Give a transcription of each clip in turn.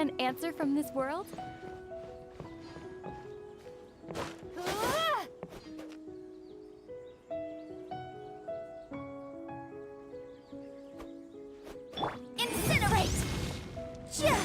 An answer from this world? Incinerate! Chia!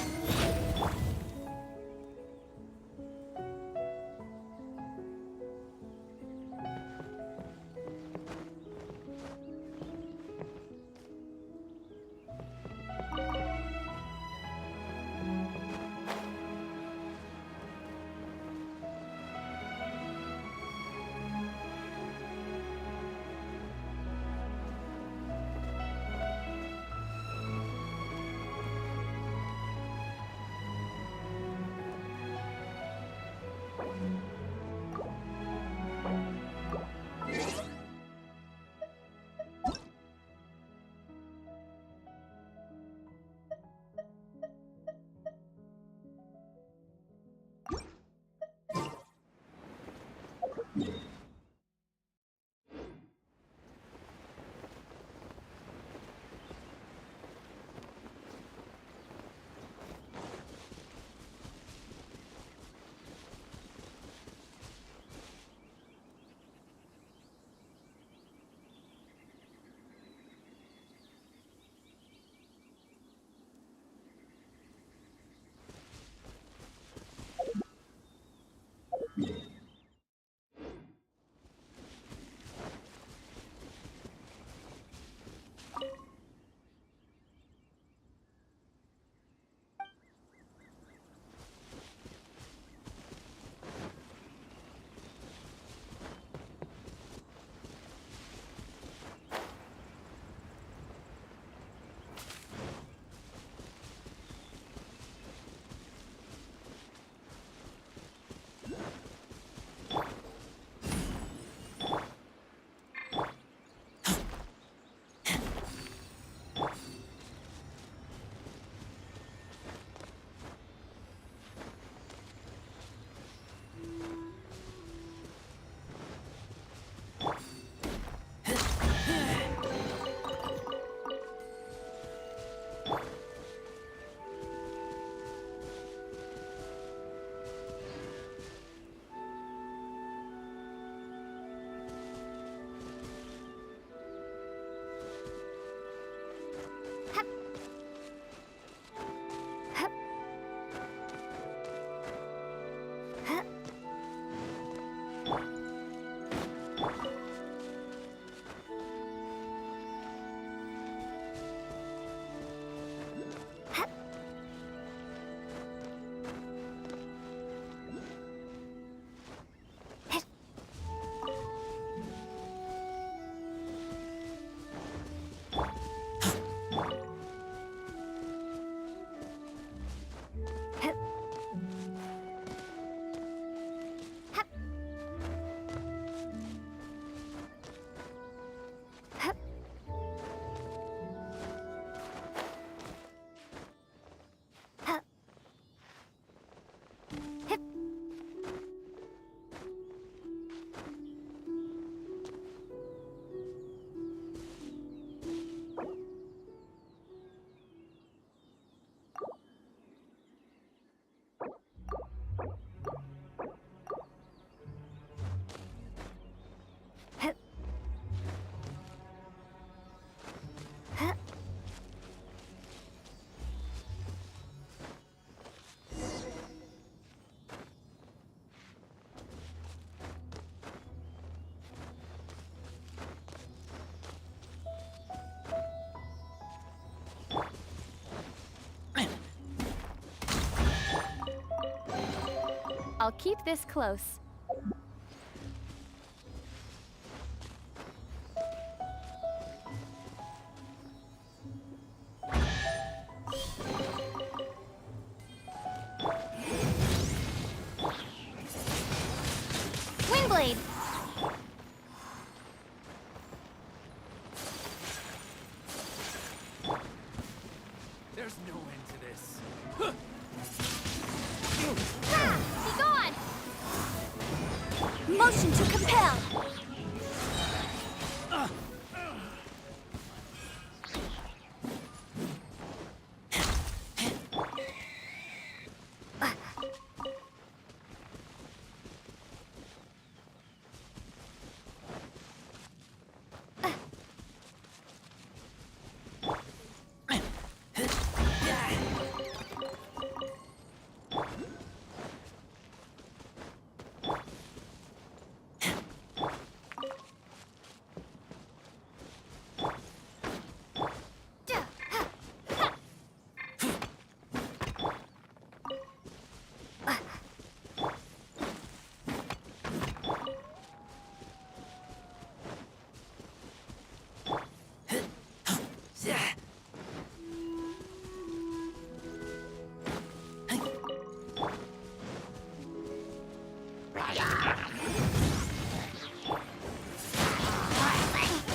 I'll keep this close. Windblade! There's no end to this. Ha! Be gone! Motion to compel!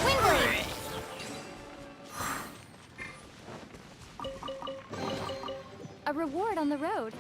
Windblade! A reward on the road.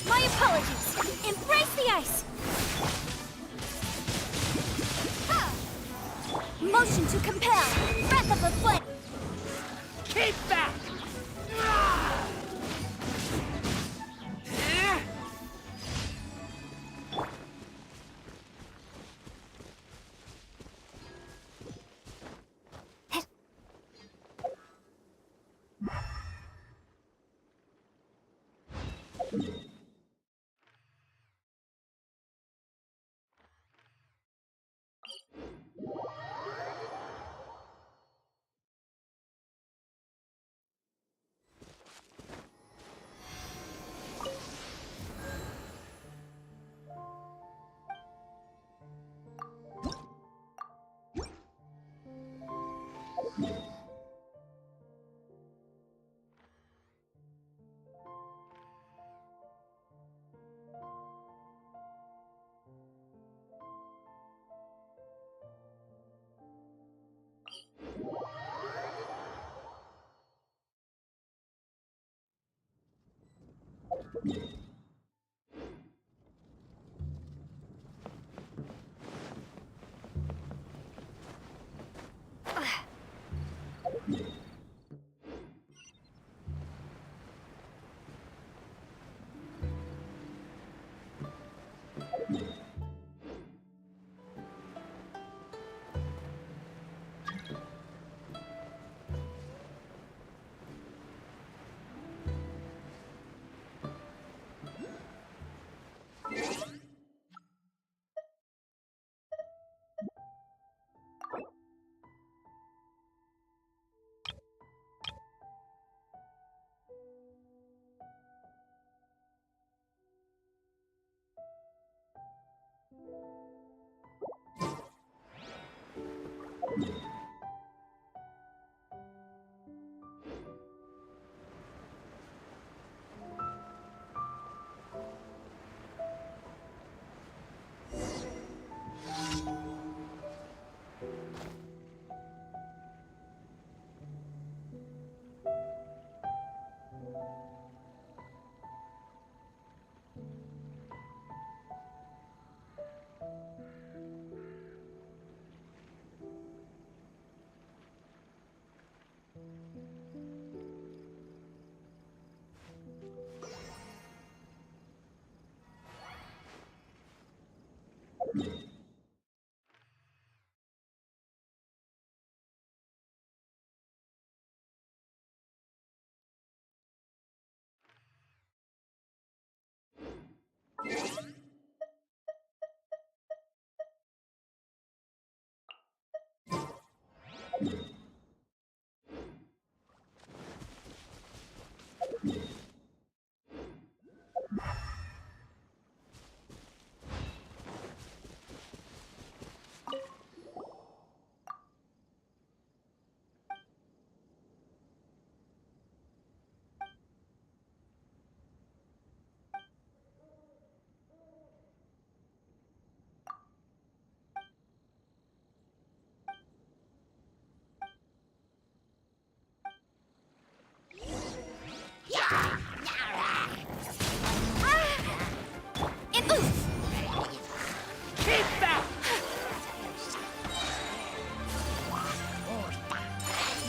My apologies. Embrace the ice. Motion to compel. Breath of the foot. Keep back!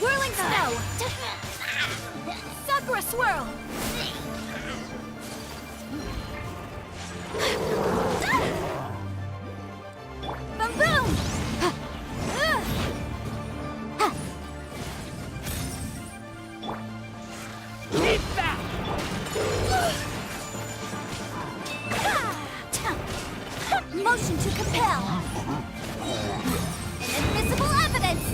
Whirling snow! Sakura swirl! Boom boom! Keep that! Motion to compel! Invisible evidence!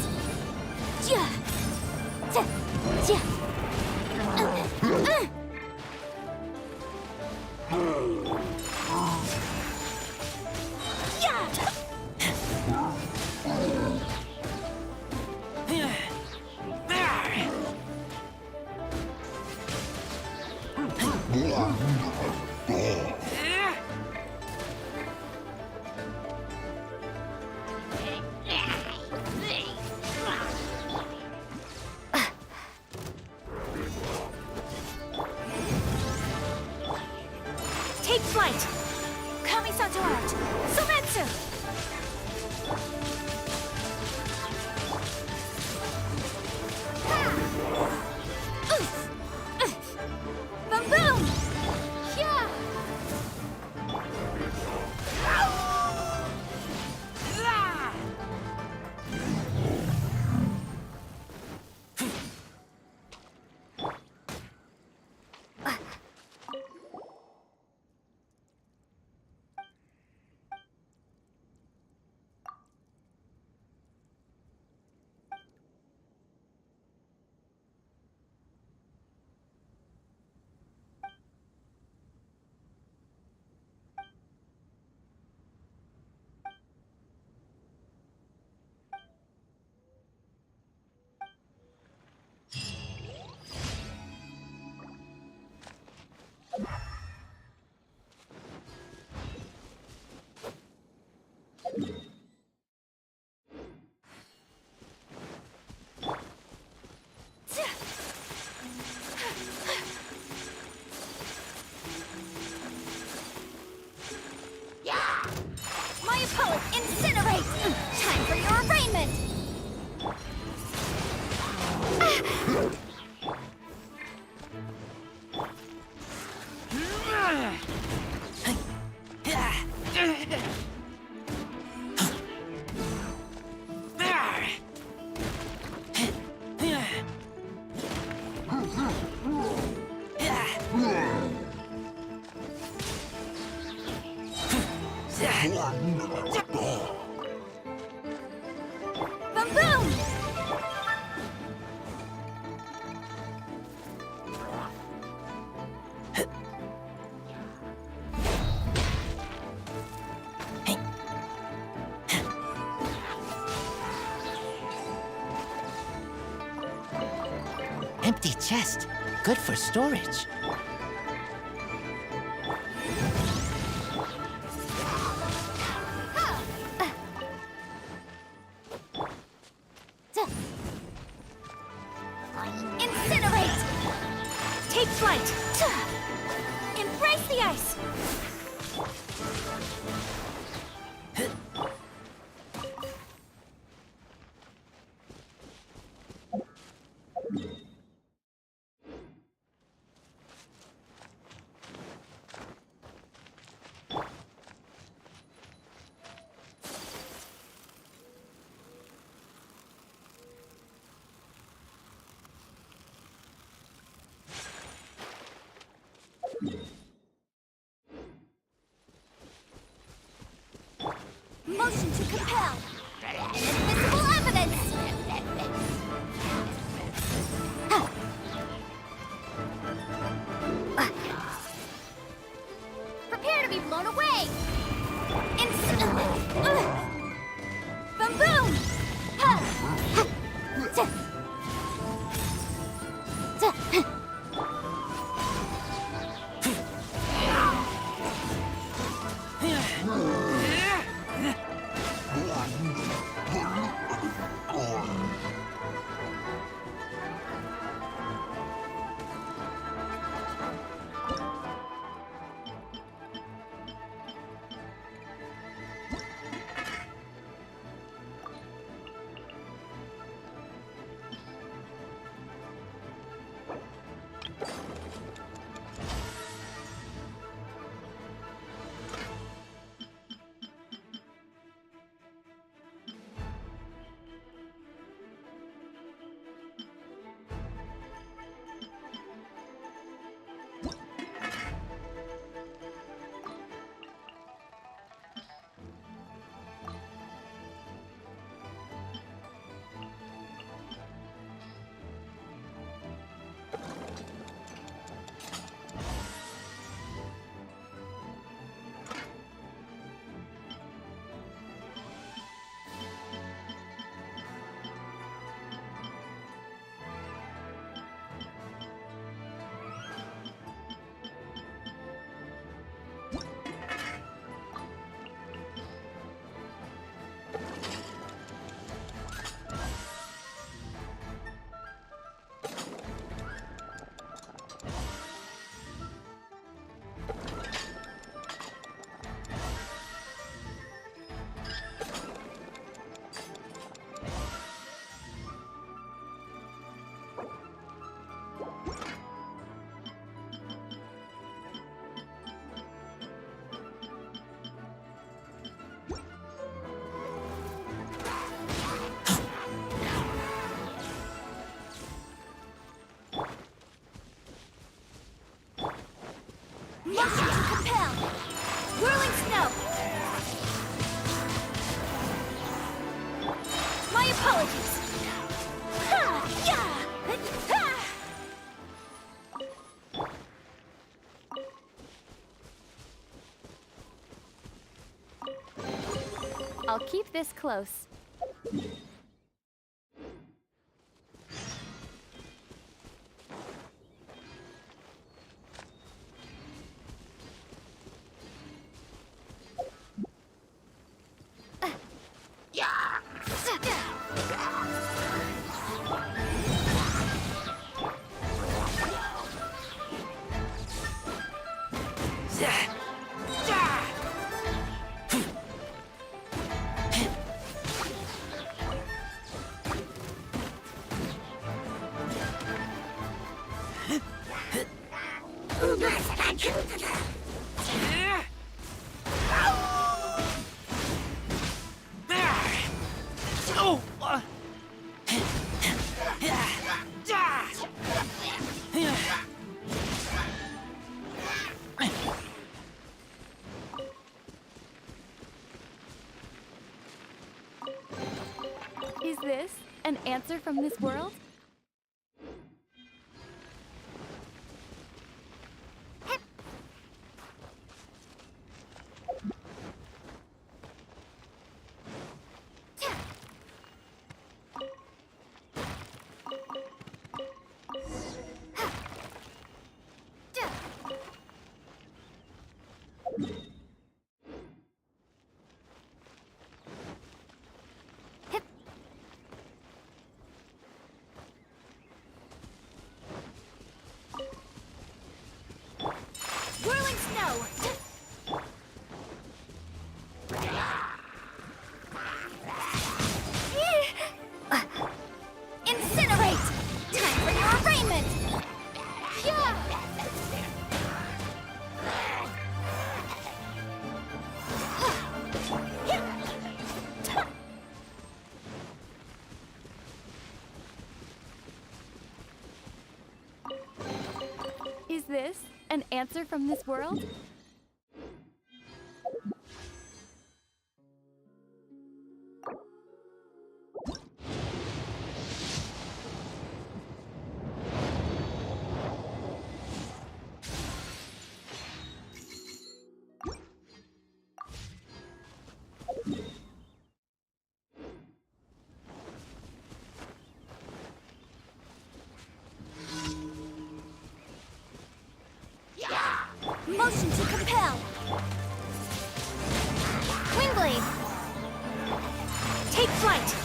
Take flight! Kamisato art! Sometsu! Boom boom! Yeah! My opponent, incinerate! Time for your arraignment! Boom boom! Empty chest. Good for storage. Incinerate! Take flight! Embrace the ice! Motion to compel! Invisible evidence! Prepare to be blown away! Boom boom! Motion to compel. Whirling snow. My apologies. Ha! Yeah! Ha! I'll keep this close. Is this an answer from this world? Whirling snow. Incinerate! Time for your arraignment! Yeah! Is this an answer from this world? Motion to compel. Wingblade. Take flight.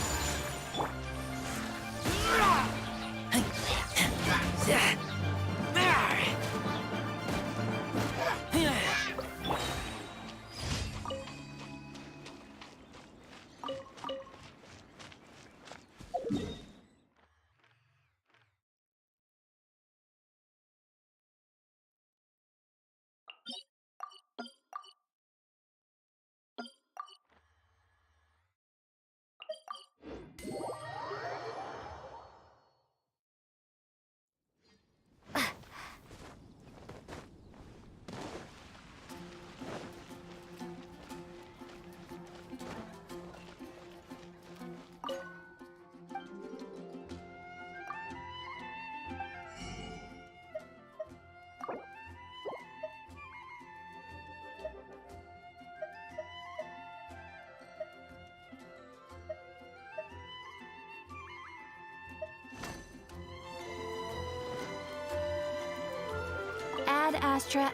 Ad Astra.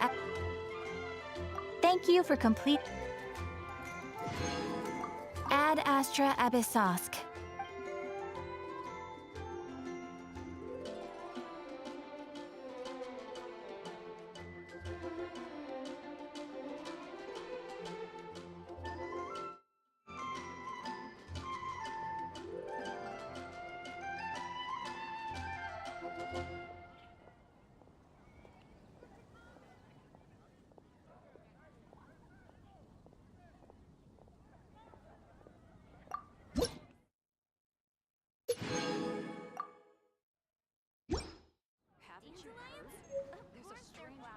Thank you for complete. Ad Astra Abyssosk.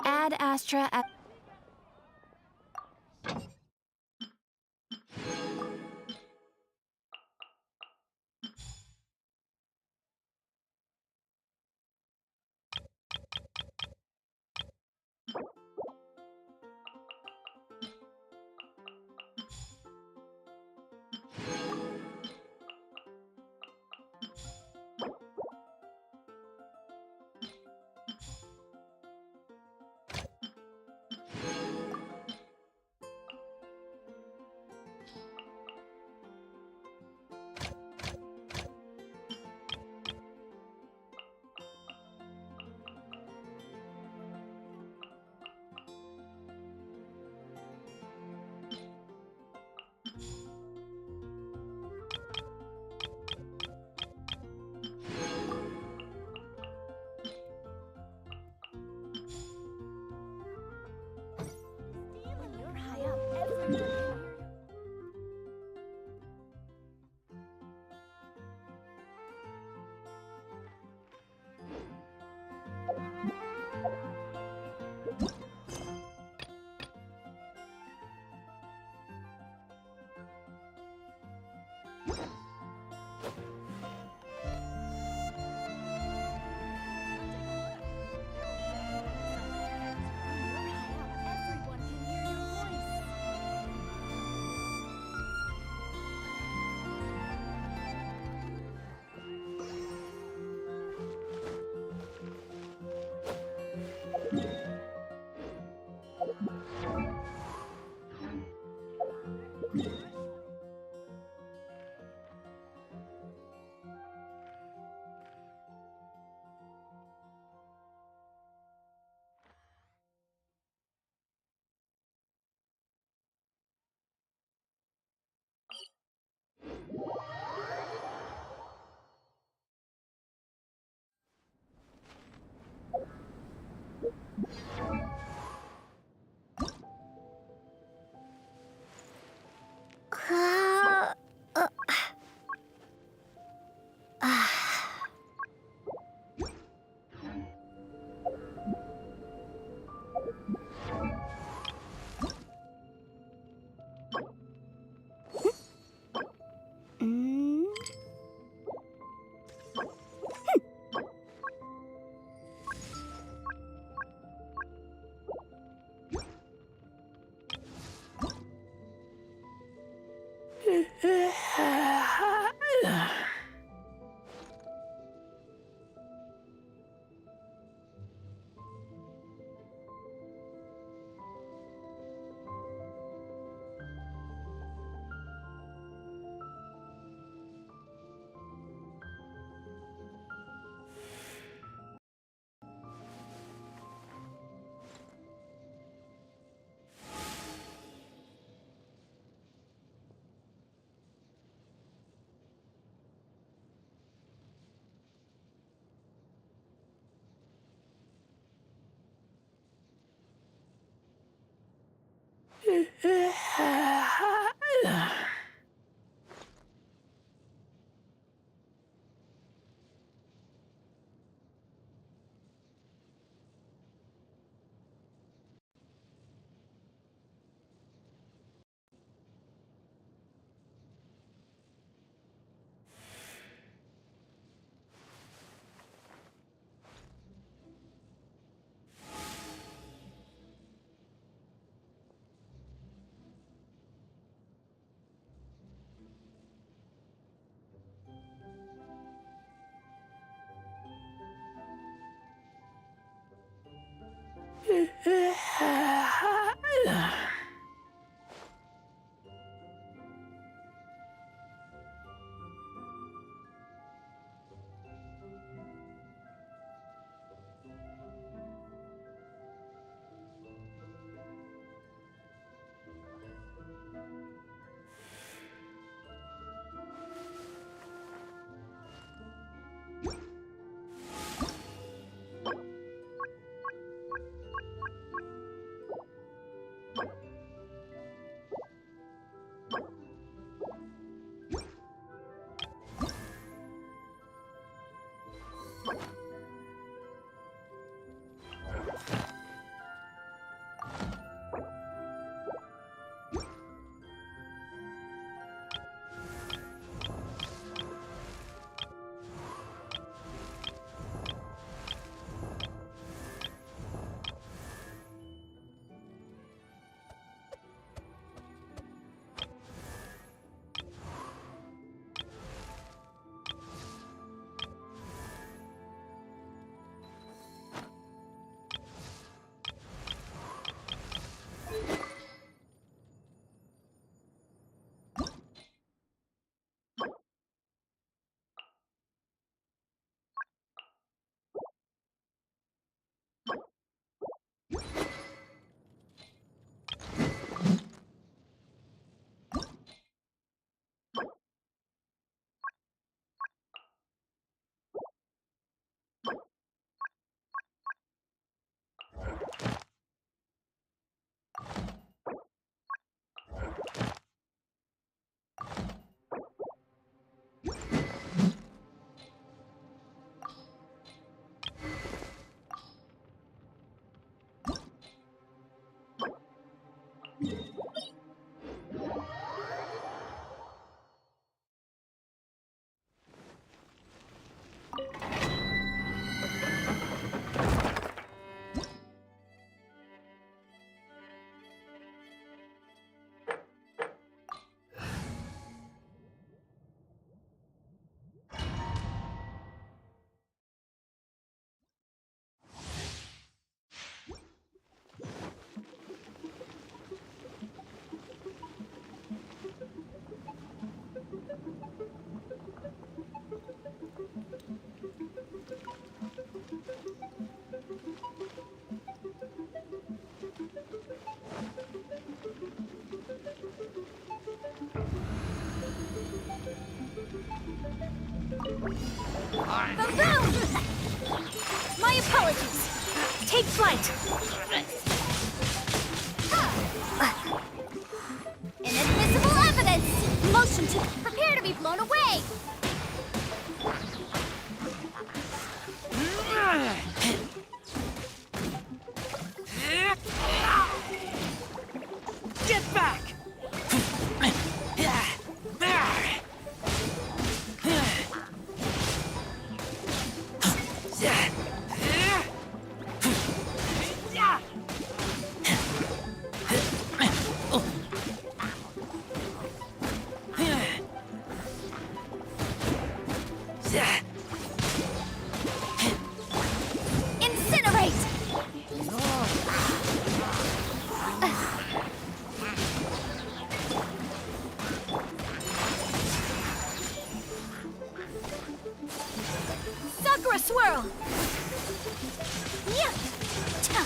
Ad Astra. Boom! My apologies. Take flight. Inadmissible evidence! Prepare to be blown away! Get back! Incinerate! Sakura swirl! Yeah! Ta!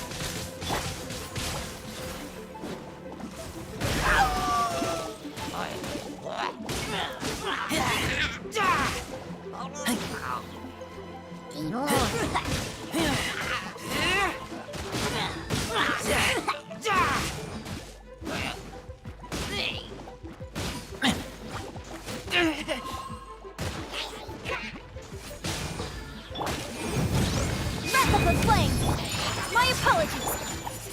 Wrap up the flame! My apologies!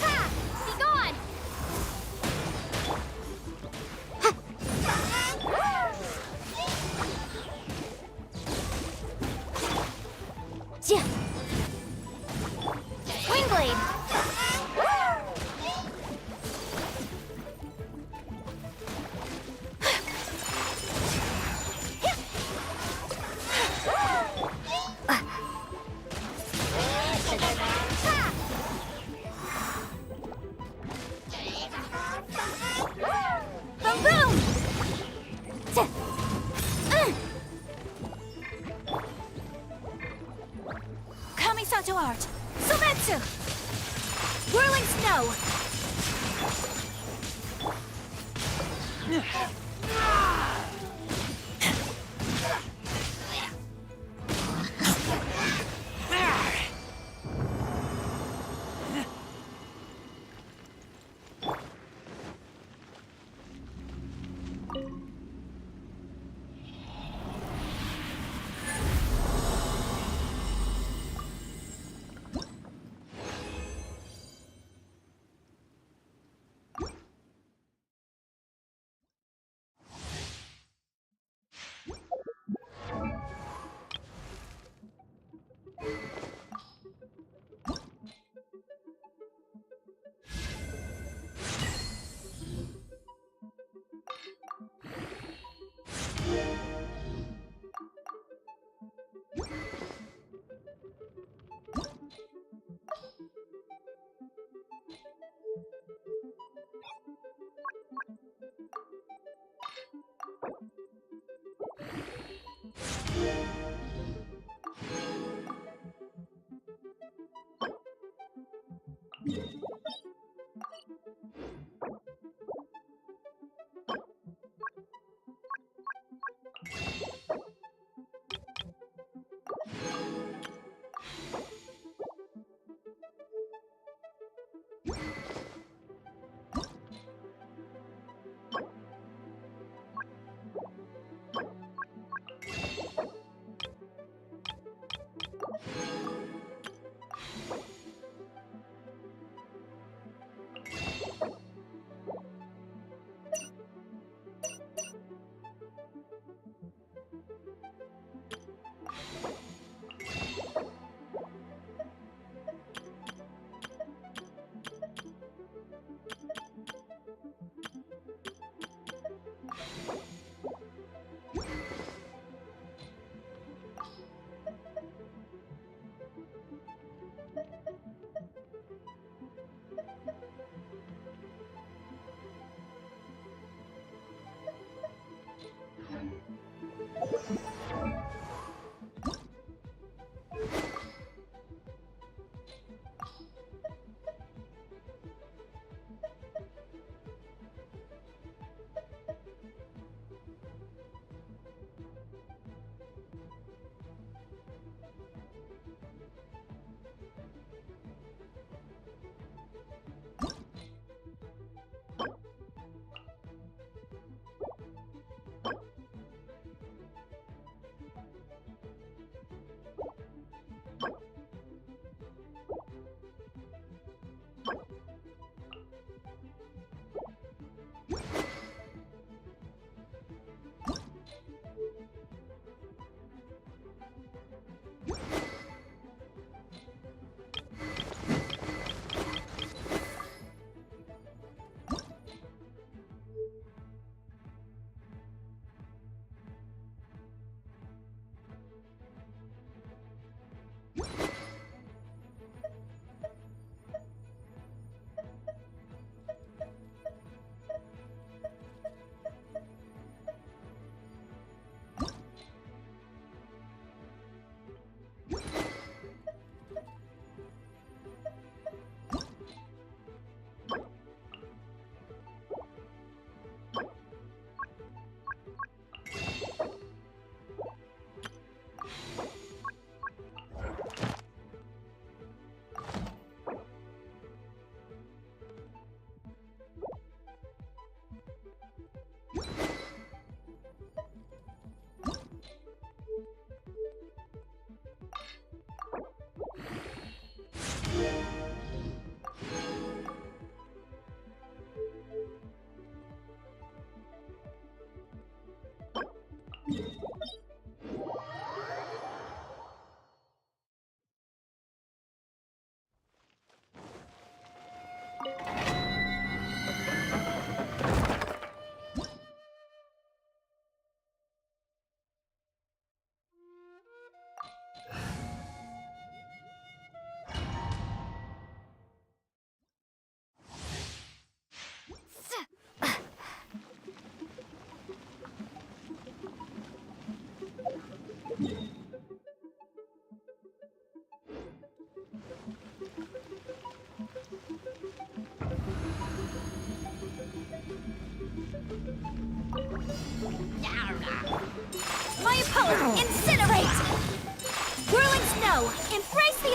Ha! Be gone! Yeah. Wing blade! Boom boom! Kamisato art! Sometsu! Whirling snow!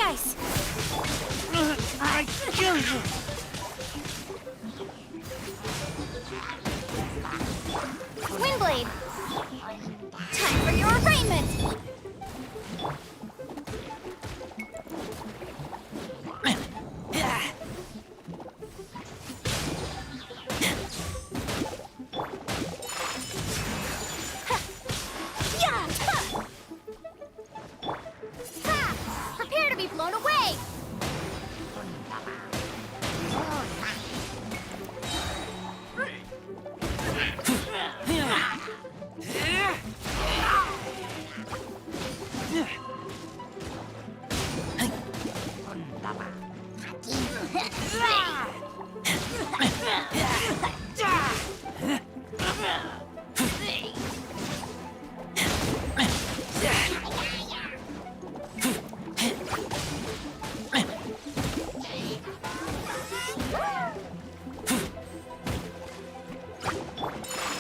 ice! I kill you! Windblade! Time for your arraignment! Yeah! Ha! Prepare to be blown away!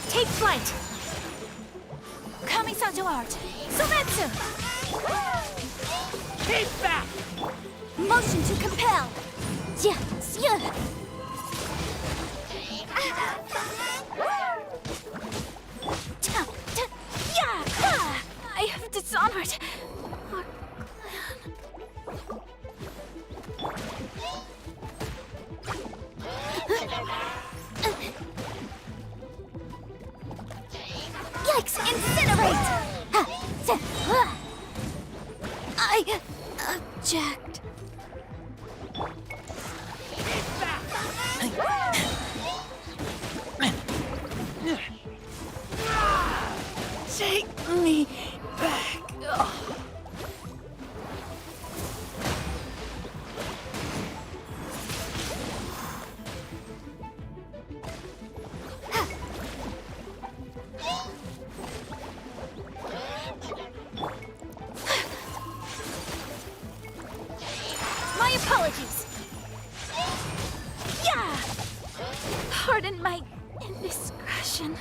Take flight! Kamisato art! Soretsu! Keep back! Motion to compel! Yeah, yeah. Yeah! I have dishonored our Yikes! Incinerate! I object. Take me back! My apologies. Yeah! Pardon my indiscretion.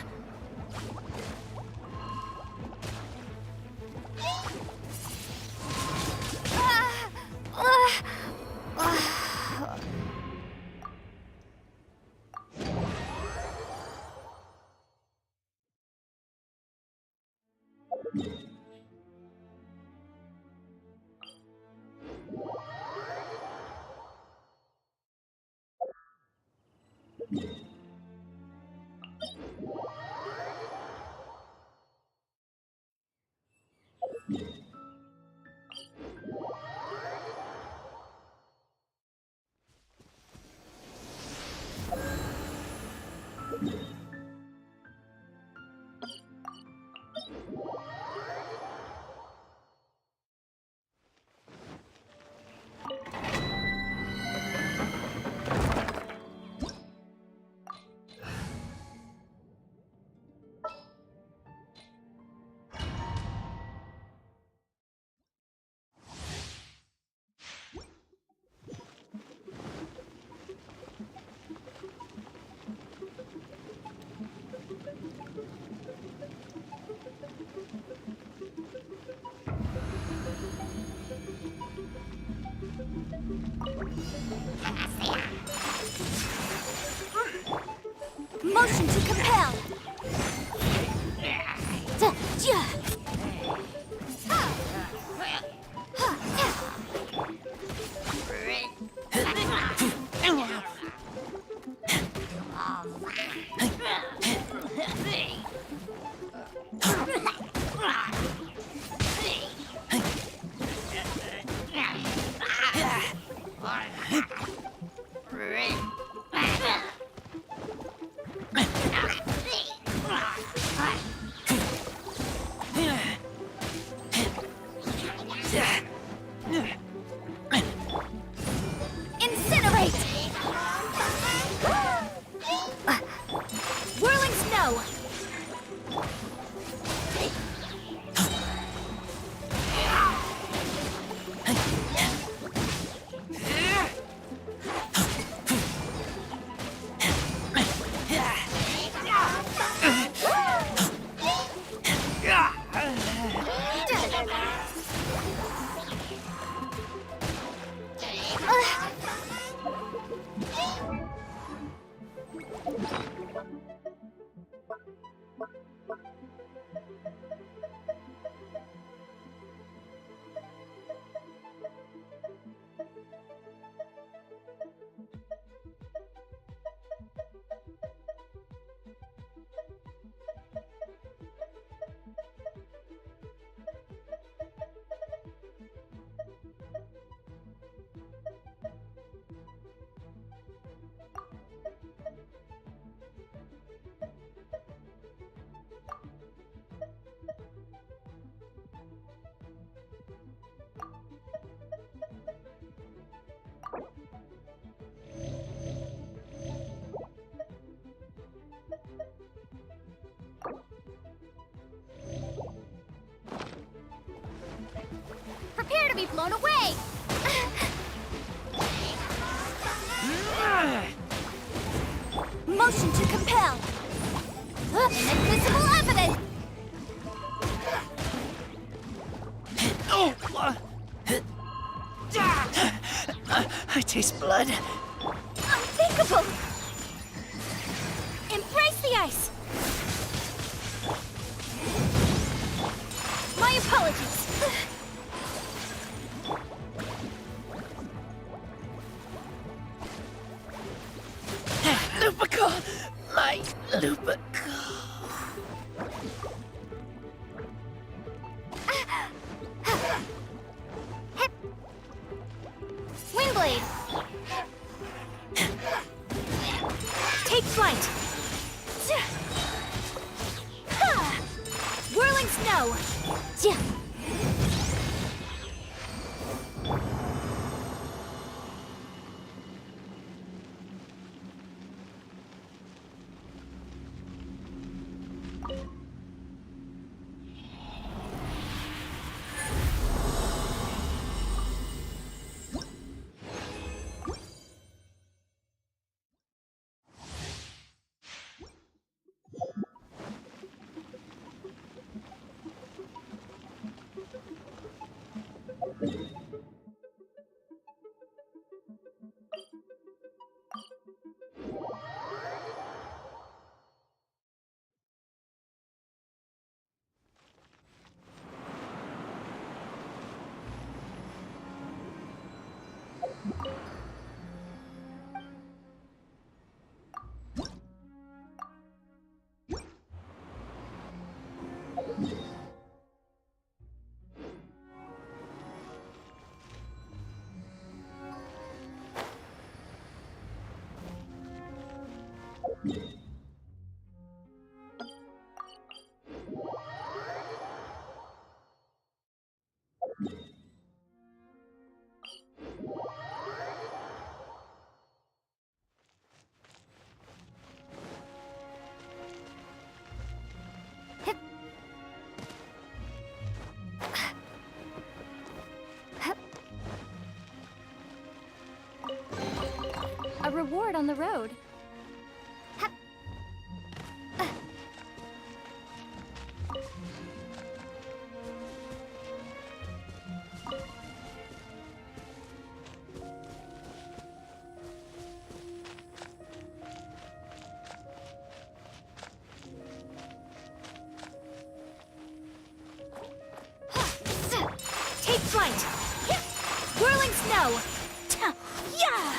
Motion to compel. Prepare to be blown away! Motion to compel! Invisible evidence! Oh! I taste blood. Unthinkable! Embrace the ice! My apologies! Lupical! My Lupical! Wingblade! Take flight! Whirling snow! A reward on the road. Take flight! Whirling snow! Yeah!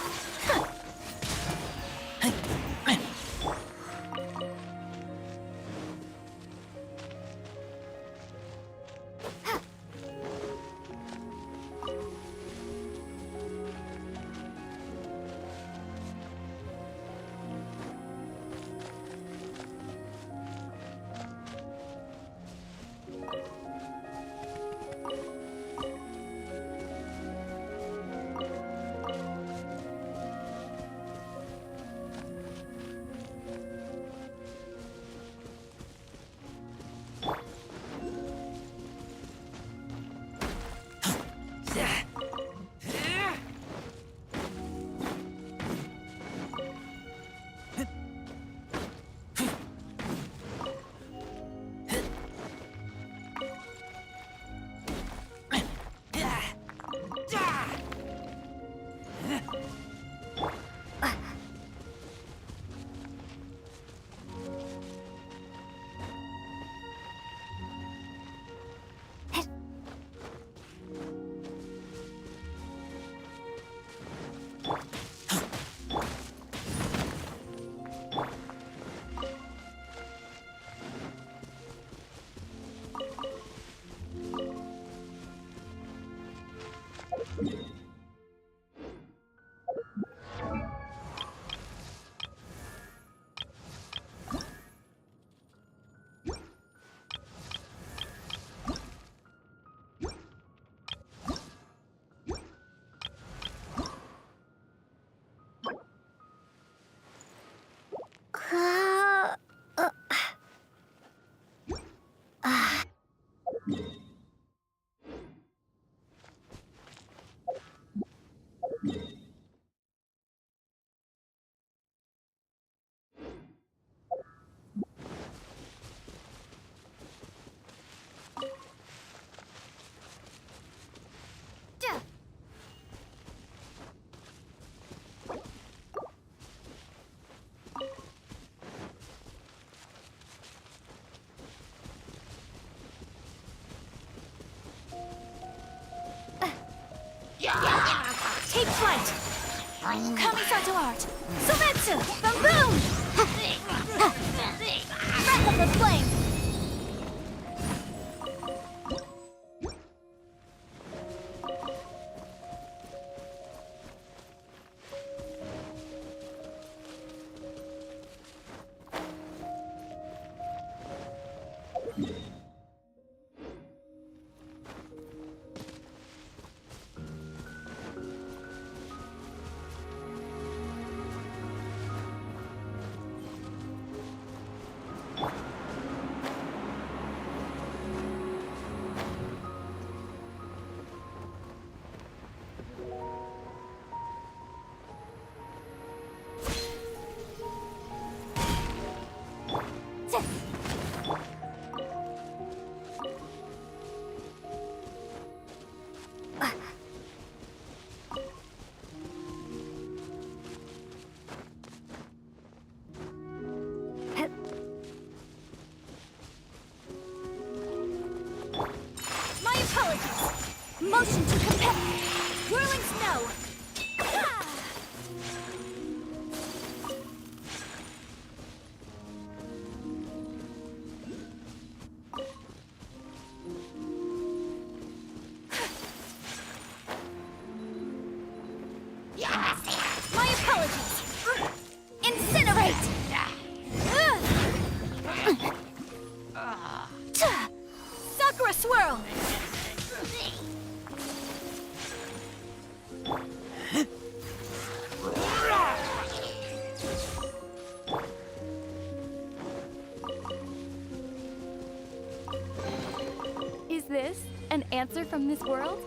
Kamisato art! Sometsu! Bamboom! Breath of the flame! My apologies! Motion to compel! Whirling snow! Ah! My apologies! Incinerate! Sakura swirl! Is this an answer from this world?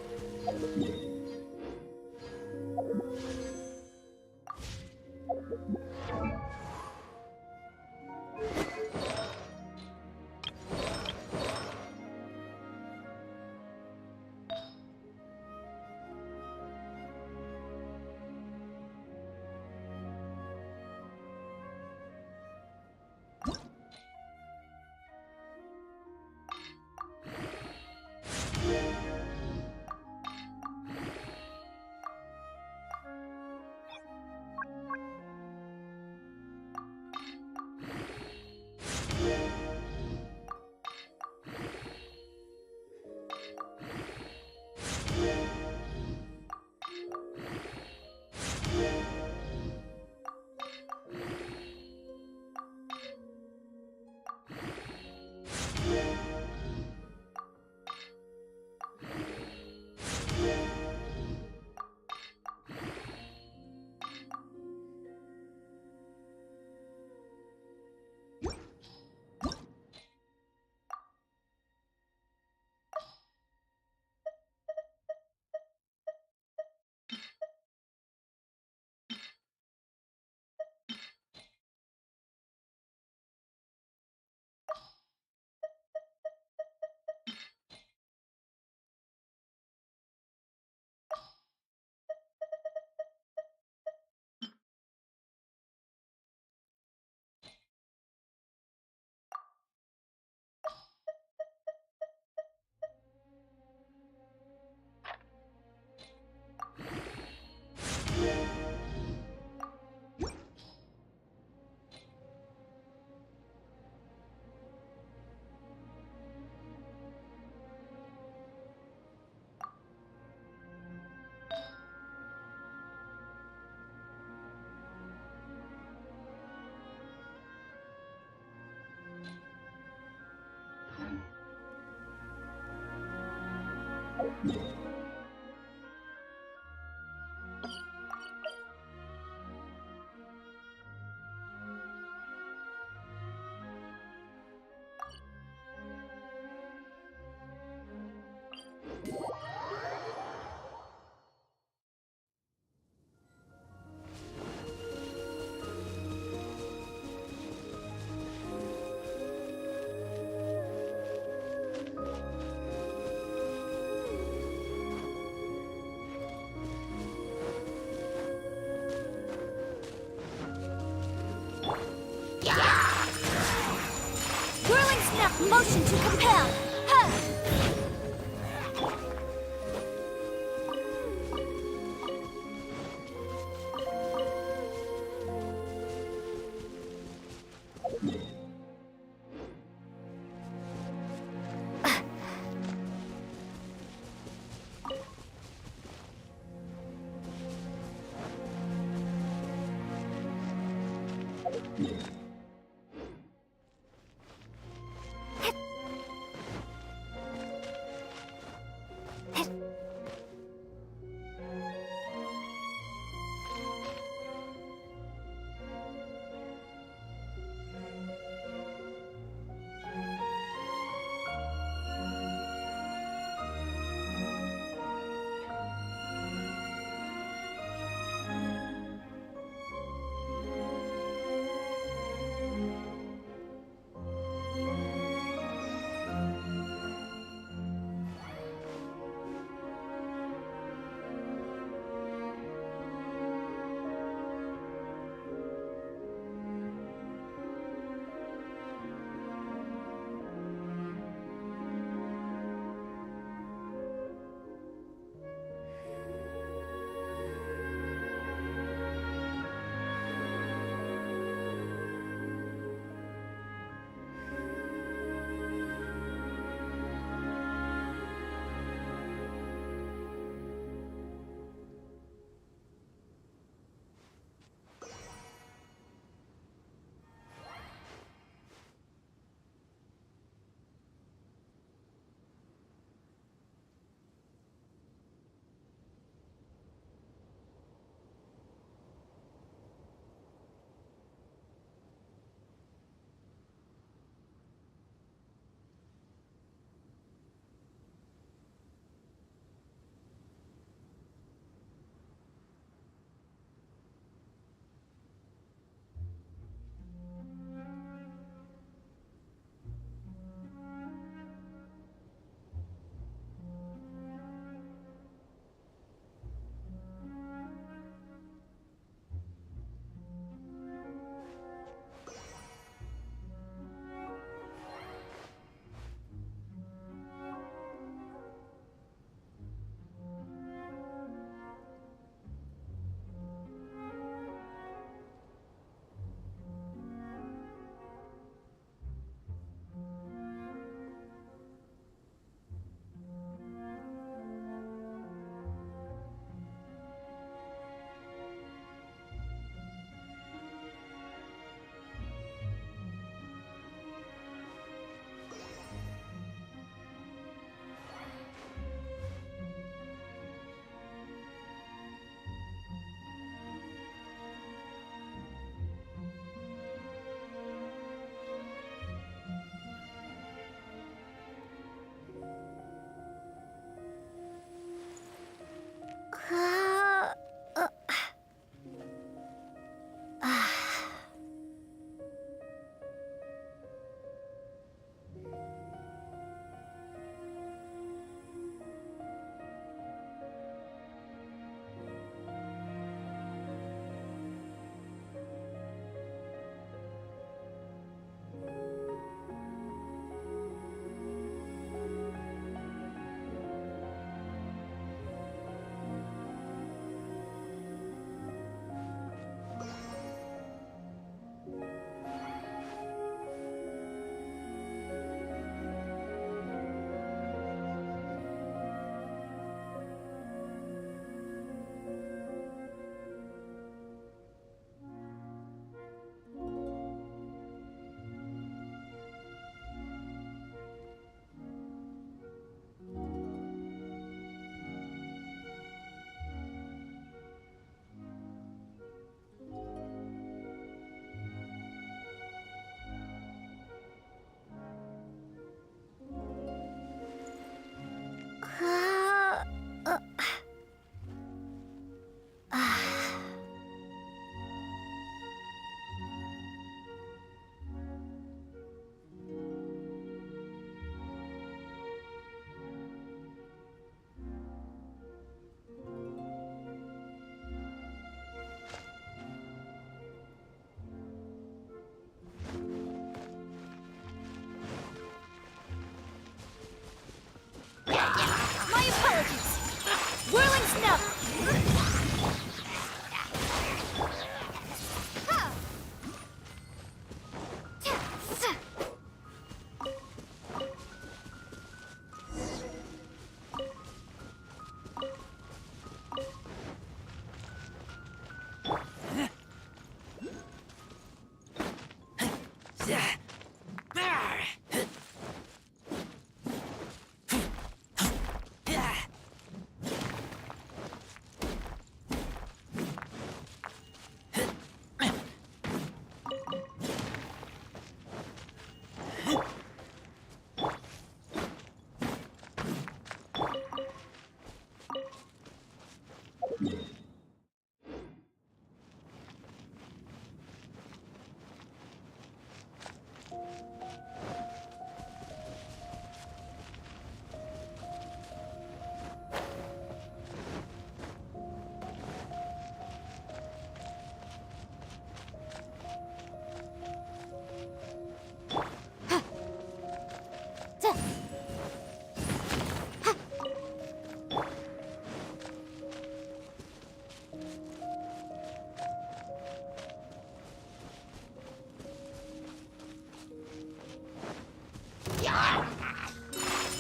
Motion to compel! Ha!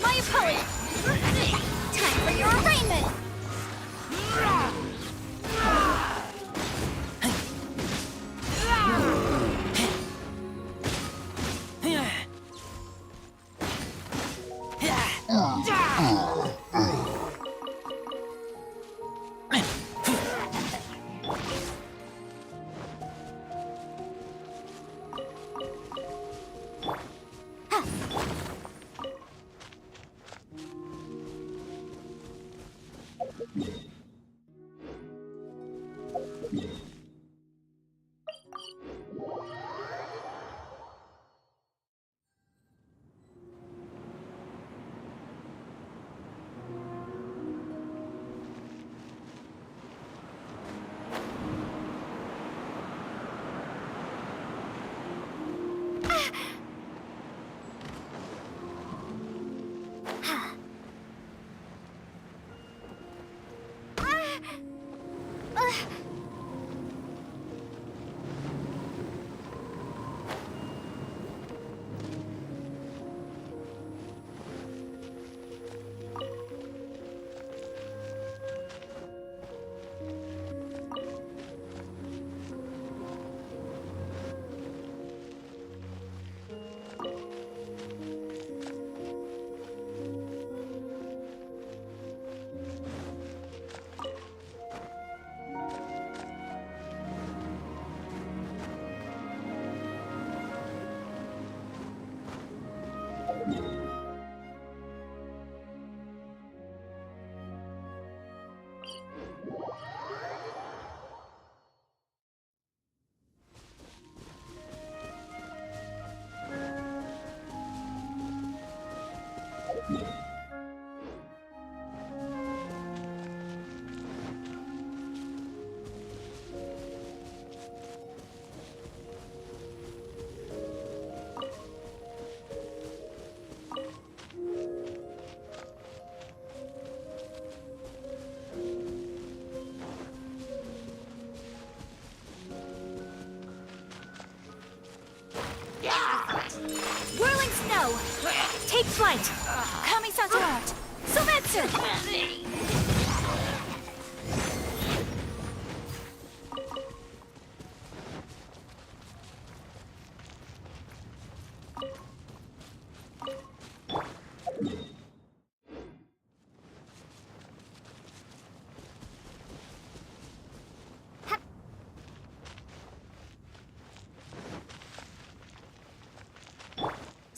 My opponent! Time for your arraignment! Whirling snow! Take flight! Kami-Satorat! Sometsu!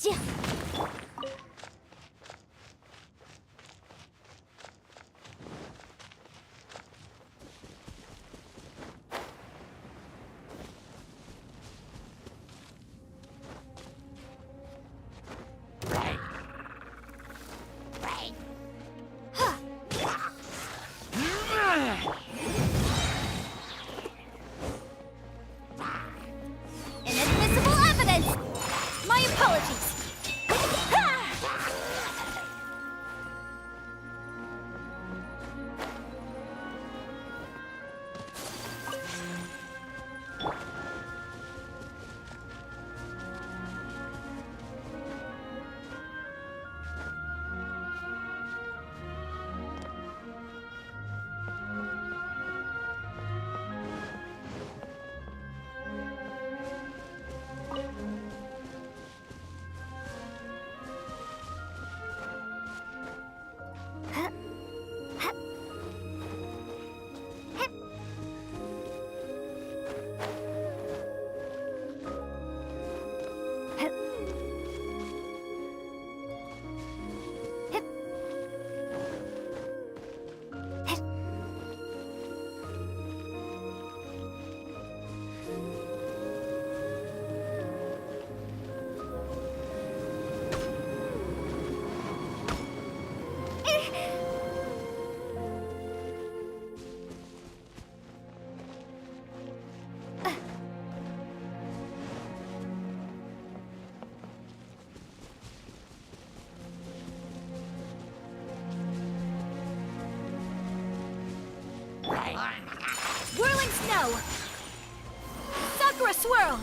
Yeah. Inadmissible evidence! My apologies! Whirling snow! Sakura swirl!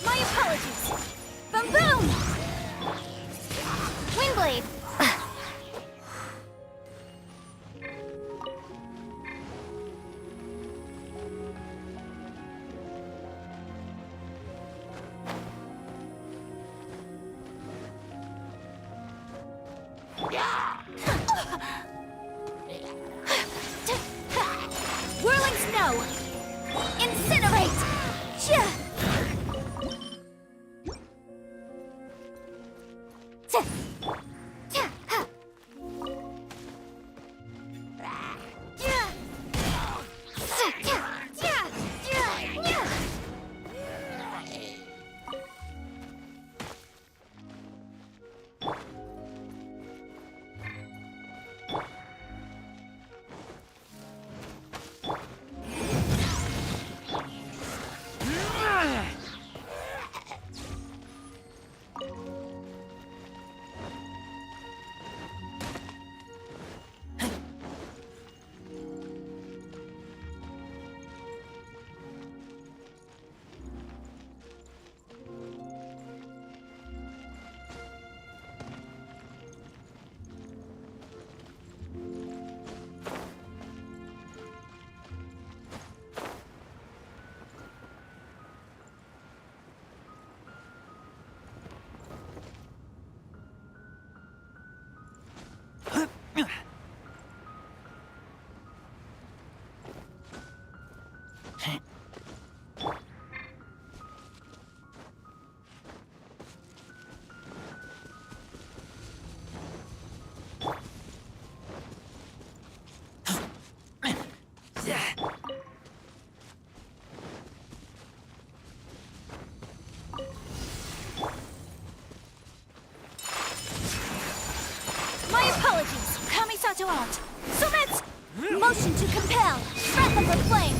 My apologies! Boom boom! Windblade! Whirling snow! Incinerate! of her flame!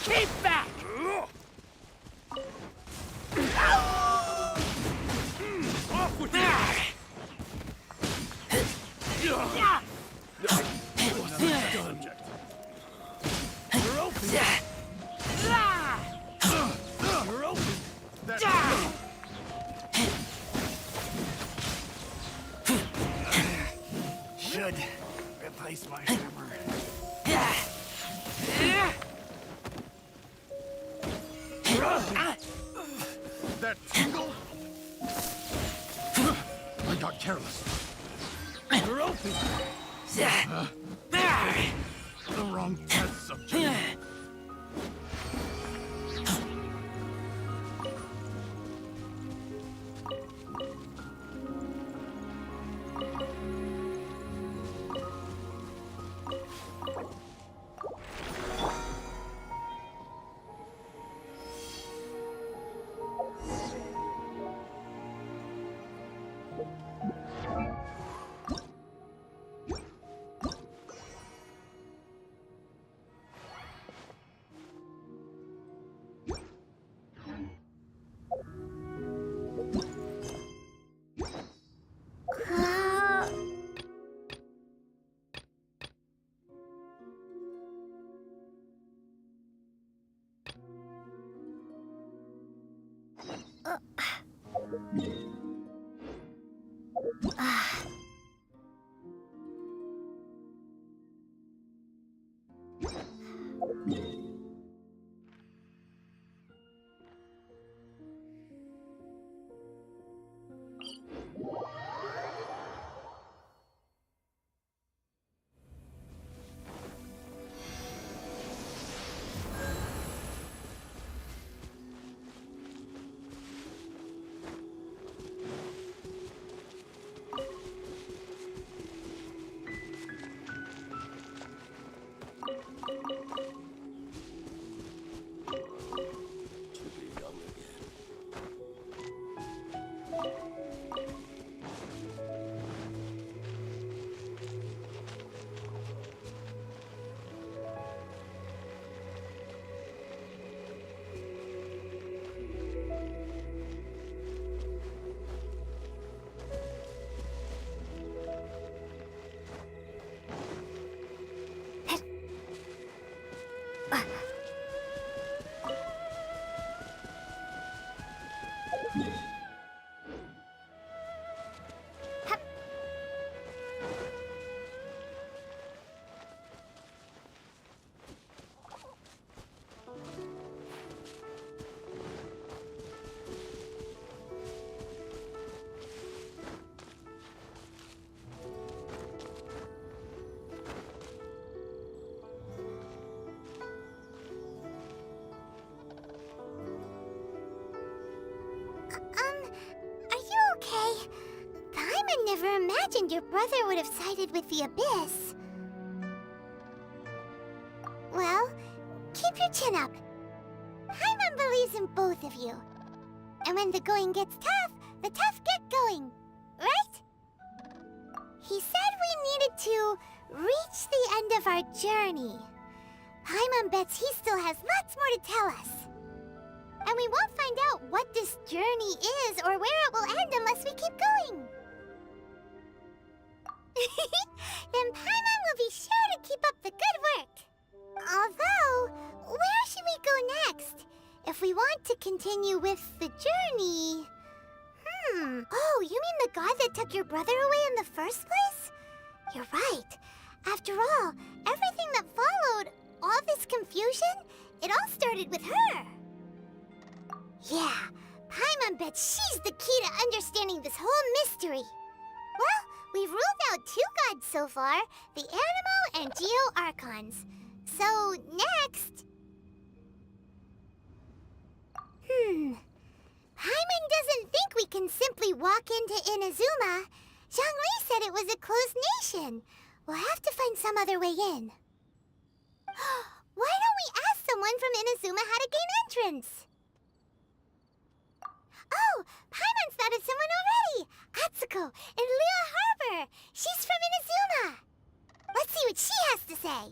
Keep back! Off with you! Subject. You're open. You're open. Should replace my hammer. That tingle? I got careless. You're open. The wrong test subject. Are you okay? Paimon never imagined your brother would have sided with the Abyss. Well, keep your chin up. Paimon believes in both of you. And when the going gets tough, the tough get going. Right? He said we needed to reach the end of our journey. Paimon bets he still has lots more to tell us. And we won't find out what this journey is or where it will end unless we keep going. Then Paimon will be sure to keep up the good work. Although, where should we go next? If we want to continue with the journey... Oh, you mean the god that took your brother away in the first place? You're right. After all, everything that followed, all this confusion, it all started with her. Yeah, Paimon bets she's the key to understanding this whole mystery. Well, we've ruled out two gods so far, the Animo and Geo Archons. So, next... Paimon doesn't think we can simply walk into Inazuma. Zhongli said it was a closed nation. We'll have to find some other way in. Why don't we ask someone from Inazuma how to gain entrance? Oh, Paimon's thought of someone already! Atsuko, in Liyue Harbor! She's from Inazuma! Let's see what she has to say.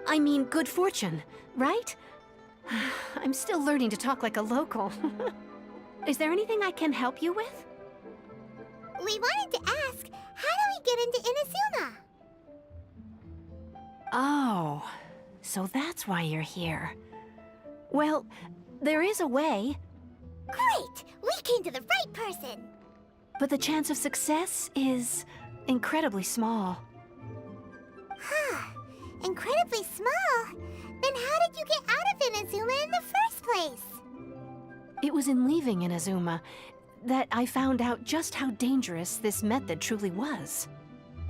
I mean good fortune, right? I'm still learning to talk like a local. Is there anything I can help you with? We wanted to ask, how do we get into Inazuma? Oh, so that's why you're here. Well, there is a way, Great! We came to the right person! but the chance of success is incredibly small. Incredibly small? Then how did you get out of Inazuma in the first place? It was in leaving Inazuma that I found out just how dangerous this method truly was.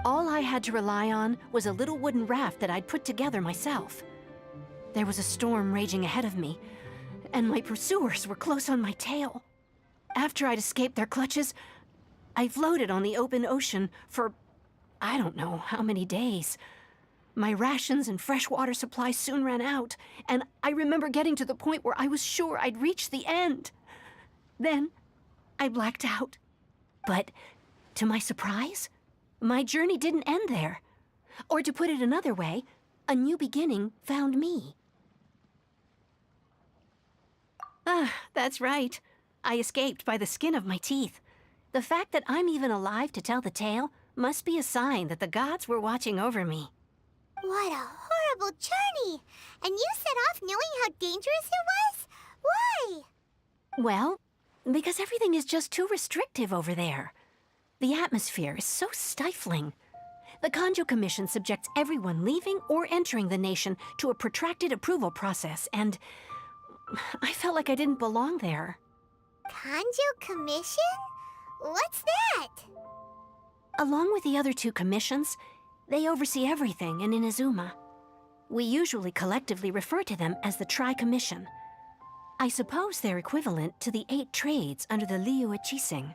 All I had to rely on was a little wooden raft that I'd put together myself. There was a storm raging ahead of me, and my pursuers were close on my tail. After I'd escaped their clutches, I floated on the open ocean for I don't know how many days. My rations and fresh water supply soon ran out, and I remember getting to the point where I was sure I'd reached the end. Then, I blacked out. But, to my surprise, my journey didn't end there. Or to put it another way, a new beginning found me. That's right. I escaped by the skin of my teeth. The fact that I'm even alive to tell the tale must be a sign that the gods were watching over me. What a horrible journey! And you set off knowing how dangerous it was? Why? Well, because everything is just too restrictive over there. The atmosphere is so stifling. The Kanjo Commission subjects everyone leaving or entering the nation to a protracted approval process, and I felt like I didn't belong there. Kanjo Commission? What's that? Along with the other two commissions, they oversee everything in Inazuma. We usually collectively refer to them as the Tri-Commission. I suppose they're equivalent to the 8 trades under the Liyue Chising.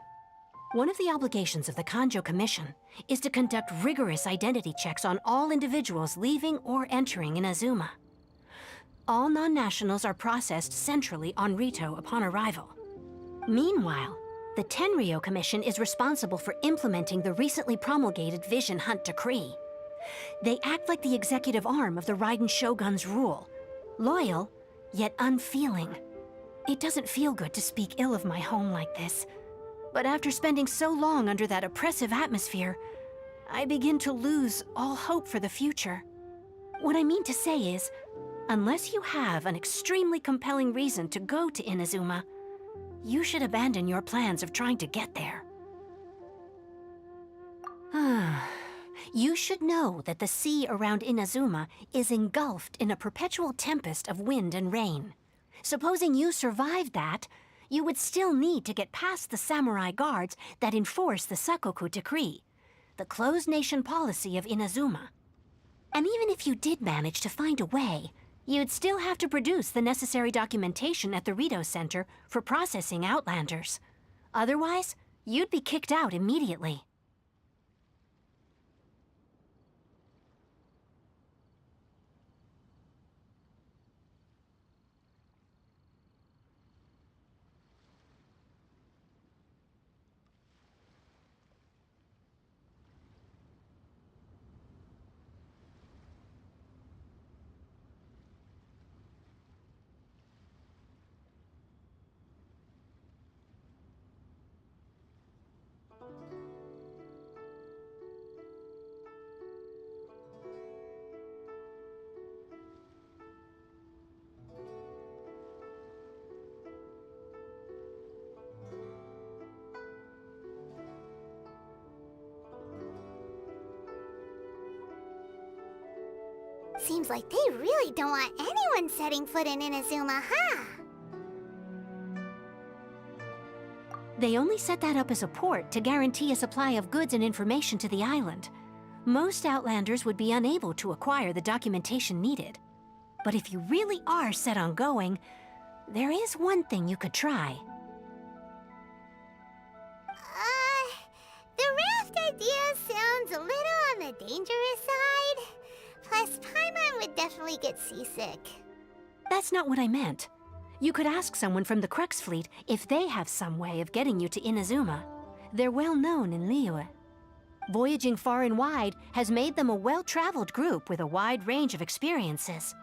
One of the obligations of the Kanjo Commission is to conduct rigorous identity checks on all individuals leaving or entering Inazuma. All non-nationals are processed centrally on Rito upon arrival. Meanwhile, the Tenryo Commission is responsible for implementing the recently promulgated Vision Hunt Decree. They act like the executive arm of the Raiden Shogun's rule, loyal, yet unfeeling. It doesn't feel good to speak ill of my home like this, but after spending so long under that oppressive atmosphere, I begin to lose all hope for the future. What I mean to say is, unless you have an extremely compelling reason to go to Inazuma, you should abandon your plans of trying to get there. You should know that the sea around Inazuma is engulfed in a perpetual tempest of wind and rain. Supposing you survived that, you would still need to get past the samurai guards that enforce the Sakoku Decree, the closed nation policy of Inazuma. And even if you did manage to find a way, you'd still have to produce the necessary documentation at the Rito Center for processing Outlanders. Otherwise, you'd be kicked out immediately. Seems like they really don't want anyone setting foot in Inazuma, huh? They only set that up as a port to guarantee a supply of goods and information to the island. Most Outlanders would be unable to acquire the documentation needed. But if you really are set on going, there is one thing you could try. The raft idea sounds a little on the dangerous side. Plus, Paimon would definitely get seasick. That's not what I meant. You could ask someone from the Crux Fleet if they have some way of getting you to Inazuma. They're well known in Liyue. Voyaging far and wide has made them a well-traveled group with a wide range of experiences.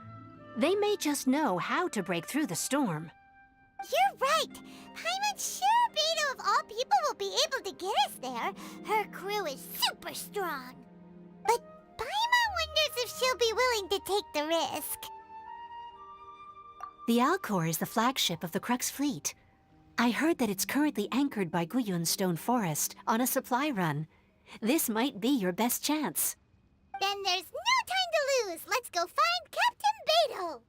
They may just know how to break through the storm. You're right. Paimon's sure Beto of all people will be able to get us there. Her crew is super strong. But Paimon wonders if she'll be willing to take the risk. The Alcor is the flagship of the Crux fleet. I heard that it's currently anchored by Guyun's Stone Forest on a supply run. This might be your best chance. Then there's no time to lose. Let's go find Captain Beto.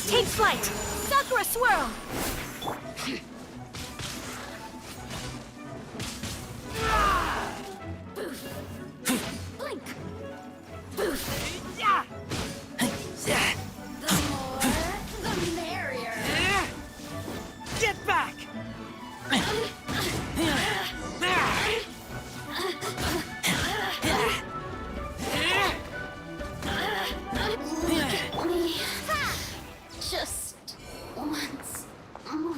Take flight! Sakura swirl! Blink! The more, the merrier. Get back! Just once more.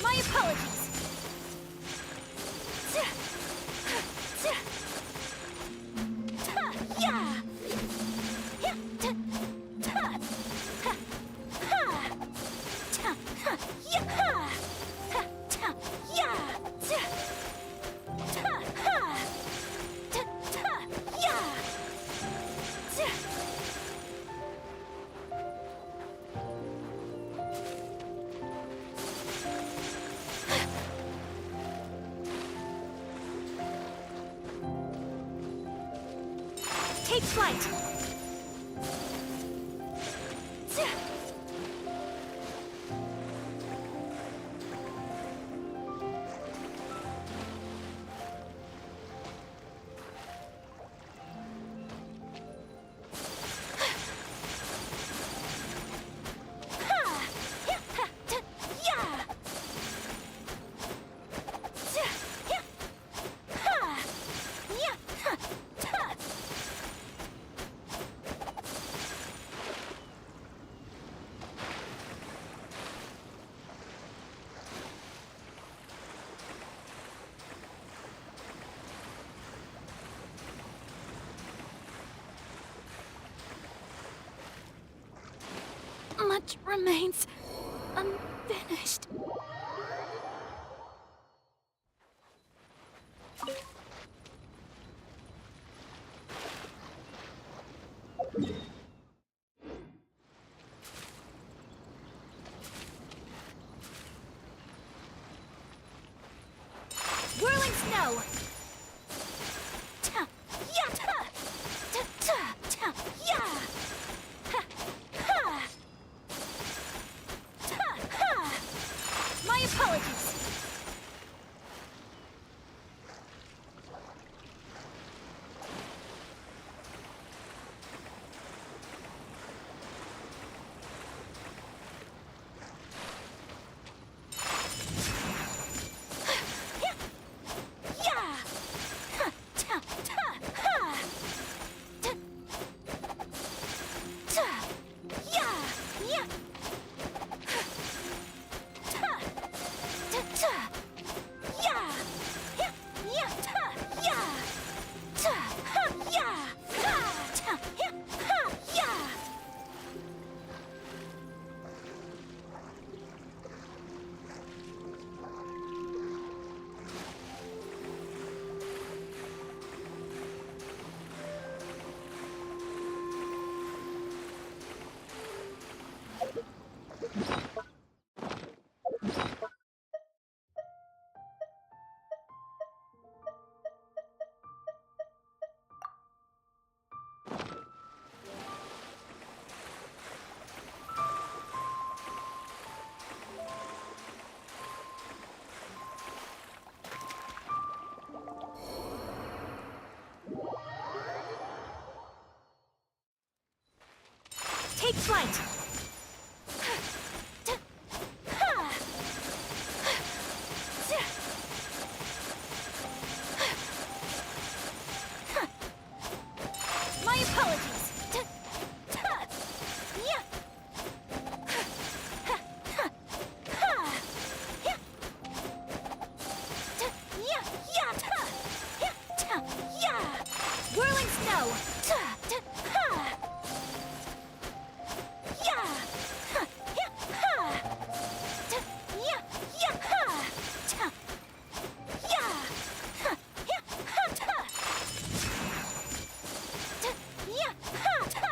My apologies. Take flight! much remains unfinished. Whirling snow! Ta! Ya! Ta! Ta! Ta! Ta! Ya! Ha! Ha! Ta! Ha! My apologies! Yeah! Ha! Ta! Ta! Ha! Ta! Ta! Yeah! Yeah! Ha! Ta! Ta! Ta! Yeah! Yeah! Yeah! Ta! Yeah! Ta! Ha! Yeah! Ha! Ta! Yeah! Ha! Yeah! Take flight! My apologies! Yeah! Whirling snow! Yeah! Ha! Yeah! Ha! Ta! Yeah! Yeah! Ha! Ta! Yeah! Ha! Yeah! Ha! Ta! Ta! Yeah! Ha! Ta!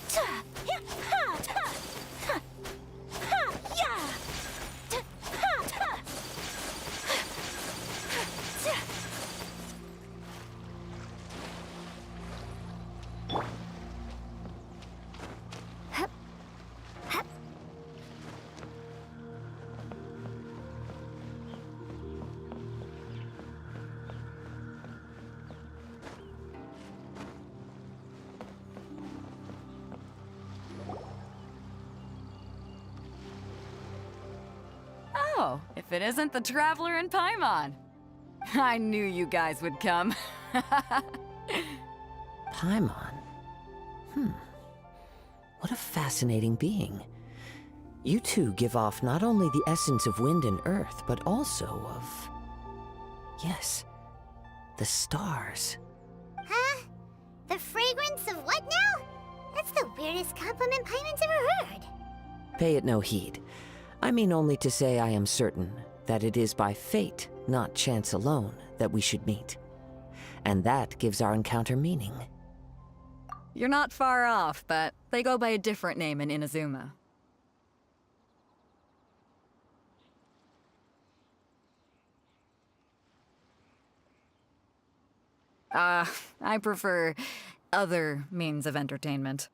Ta! Yeah! Ha! Ta! Ha! Ha! Yeah! Ta! Ha! Ta! Ta! Oh, if it isn't the Traveler in Paimon. I knew you guys would come. Paimon? What a fascinating being. You two give off not only the essence of wind and earth, but also of... yes, the stars. Huh? The fragrance of what now? That's the weirdest compliment Paimon's ever heard. Pay it no heed. I mean only to say I am certain that it is by fate, not chance alone, that we should meet. And that gives our encounter meaning. You're not far off, but they go by a different name in Inazuma. I prefer other means of entertainment.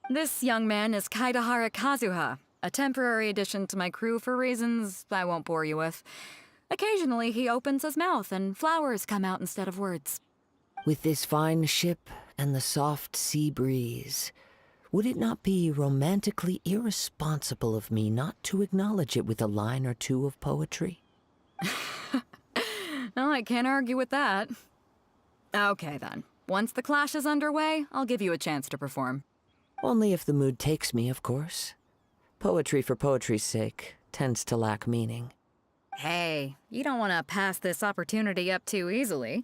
This young man is Kaidahara Kazuha, a temporary addition to my crew for reasons I won't bore you with. Occasionally, he opens his mouth and flowers come out instead of words. With this fine ship and the soft sea breeze, would it not be romantically irresponsible of me not to acknowledge it with a line or two of poetry? Well, I can't argue with that. Okay, then. Once the clash is underway, I'll give you a chance to perform. Only if the mood takes me, of course. Poetry for poetry's sake tends to lack meaning. Hey, you don't want to pass this opportunity up too easily,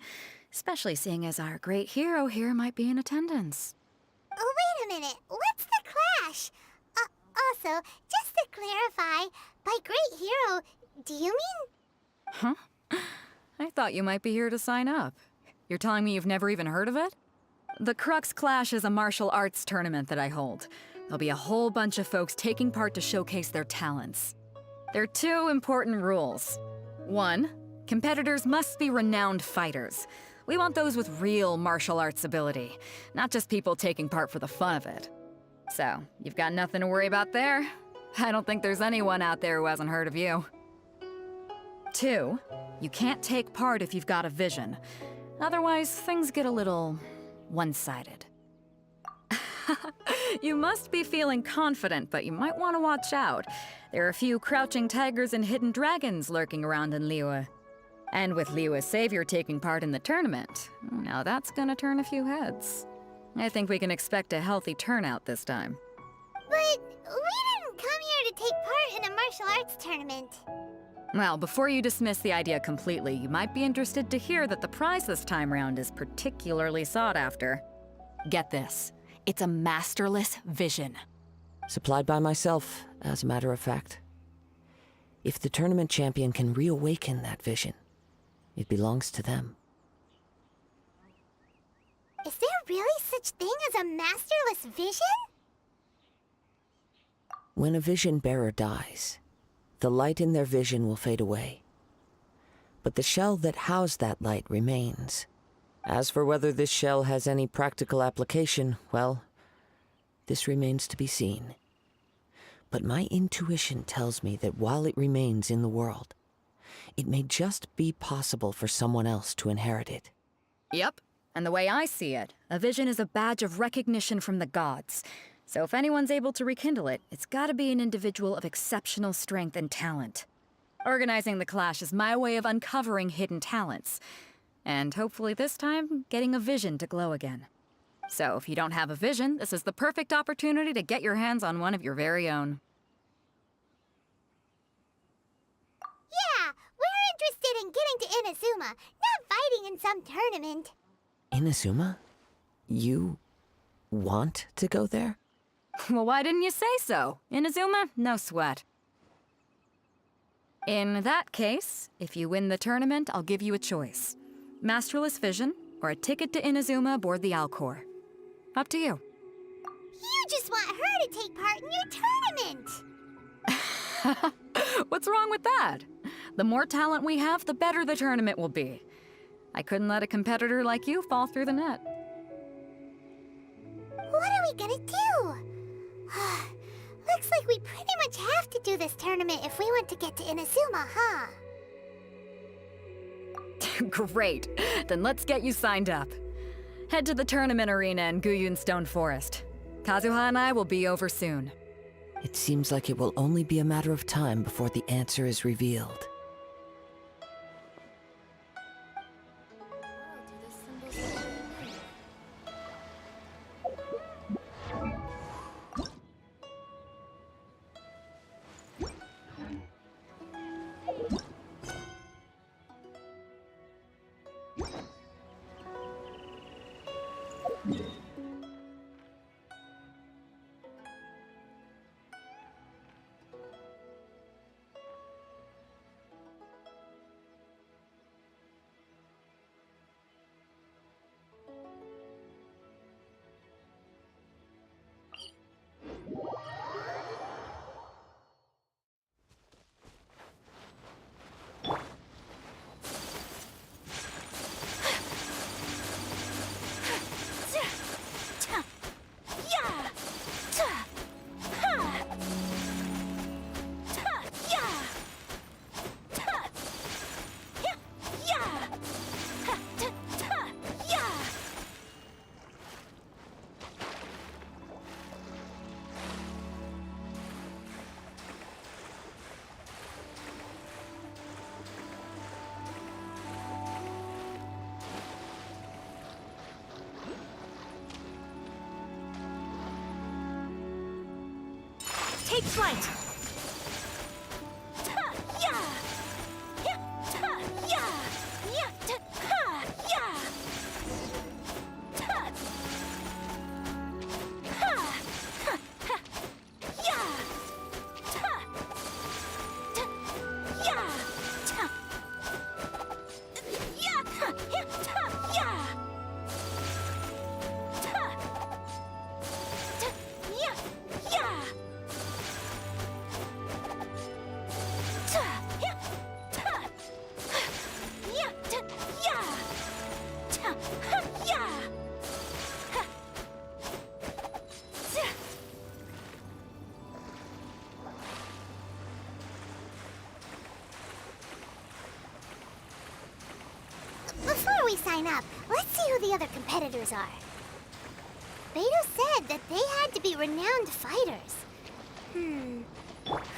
especially seeing as our great hero here might be in attendance. Oh, wait a minute. What's the clash? Also, just to clarify, by great hero, do you mean? Huh? I thought you might be here to sign up. You're telling me you've never even heard of it? The Crux Clash is a martial arts tournament that I hold. There'll be a whole bunch of folks taking part to showcase their talents. There are two important rules. One, competitors must be renowned fighters. We want those with real martial arts ability, not just people taking part for the fun of it. So, you've got nothing to worry about there. I don't think there's anyone out there who hasn't heard of you. Two, you can't take part if you've got a vision. Otherwise, things get a little one-sided. You must be feeling confident, but you might want to watch out. There are a few crouching tigers and hidden dragons lurking around in Liyue. And with Liyue's savior taking part in the tournament, now that's gonna turn a few heads. I think we can expect a healthy turnout this time. But we didn't come here to take part in a martial arts tournament. Well, before you dismiss the idea completely, you might be interested to hear that the prize this time round is particularly sought after. Get this. It's a masterless vision. Supplied by myself, as a matter of fact. If the tournament champion can reawaken that vision, it belongs to them. Is there really such thing as a masterless vision? When a vision bearer dies, the light in their vision will fade away. But the shell that housed that light remains. As for whether this shell has any practical application, well, this remains to be seen. But my intuition tells me that while it remains in the world, it may just be possible for someone else to inherit it. Yep. And the way I see it, a vision is a badge of recognition from the gods. So if anyone's able to rekindle it, it's gotta be an individual of exceptional strength and talent. Organizing the clash is my way of uncovering hidden talents. And hopefully this time, getting a vision to glow again. So if you don't have a vision, this is the perfect opportunity to get your hands on one of your very own. Yeah, we're interested in getting to Inazuma, not fighting in some tournament. Inazuma? You want to go there? Well, why didn't you say so? Inazuma? No sweat. In that case, if you win the tournament, I'll give you a choice. Masterless Vision, or a ticket to Inazuma aboard the Alcor. Up to you. You just want her to take part in your tournament! What's wrong with that? The more talent we have, the better the tournament will be. I couldn't let a competitor like you fall through the net. What are we gonna do? Looks like we pretty much have to do this tournament if we want to get to Inazuma, huh? Great. Then let's get you signed up. Head to the tournament arena in Guyun Stone Forest. Kazuha and I will be over soon. It seems like it will only be a matter of time before the answer is revealed. Take flight! up. Let's see who the other competitors are. Beto said that they had to be renowned fighters. Who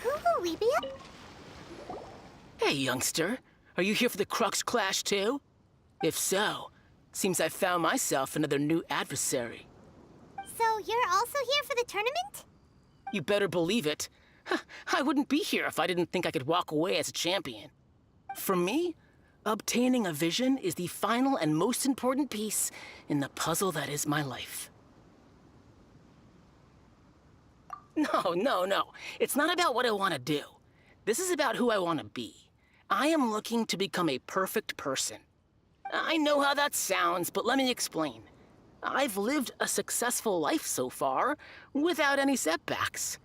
will we be up? Hey, youngster. Are you here for the Crux Clash too? If so, seems I found myself another new adversary. So you're also here for the tournament? You better believe it. I wouldn't be here if I didn't think I could walk away as a champion. For me, obtaining a vision is the final and most important piece in the puzzle that is my life. No. It's not about what I want to do. This is about who I want to be. I am looking to become a perfect person. I know how that sounds, but let me explain. I've lived a successful life so far, without any setbacks.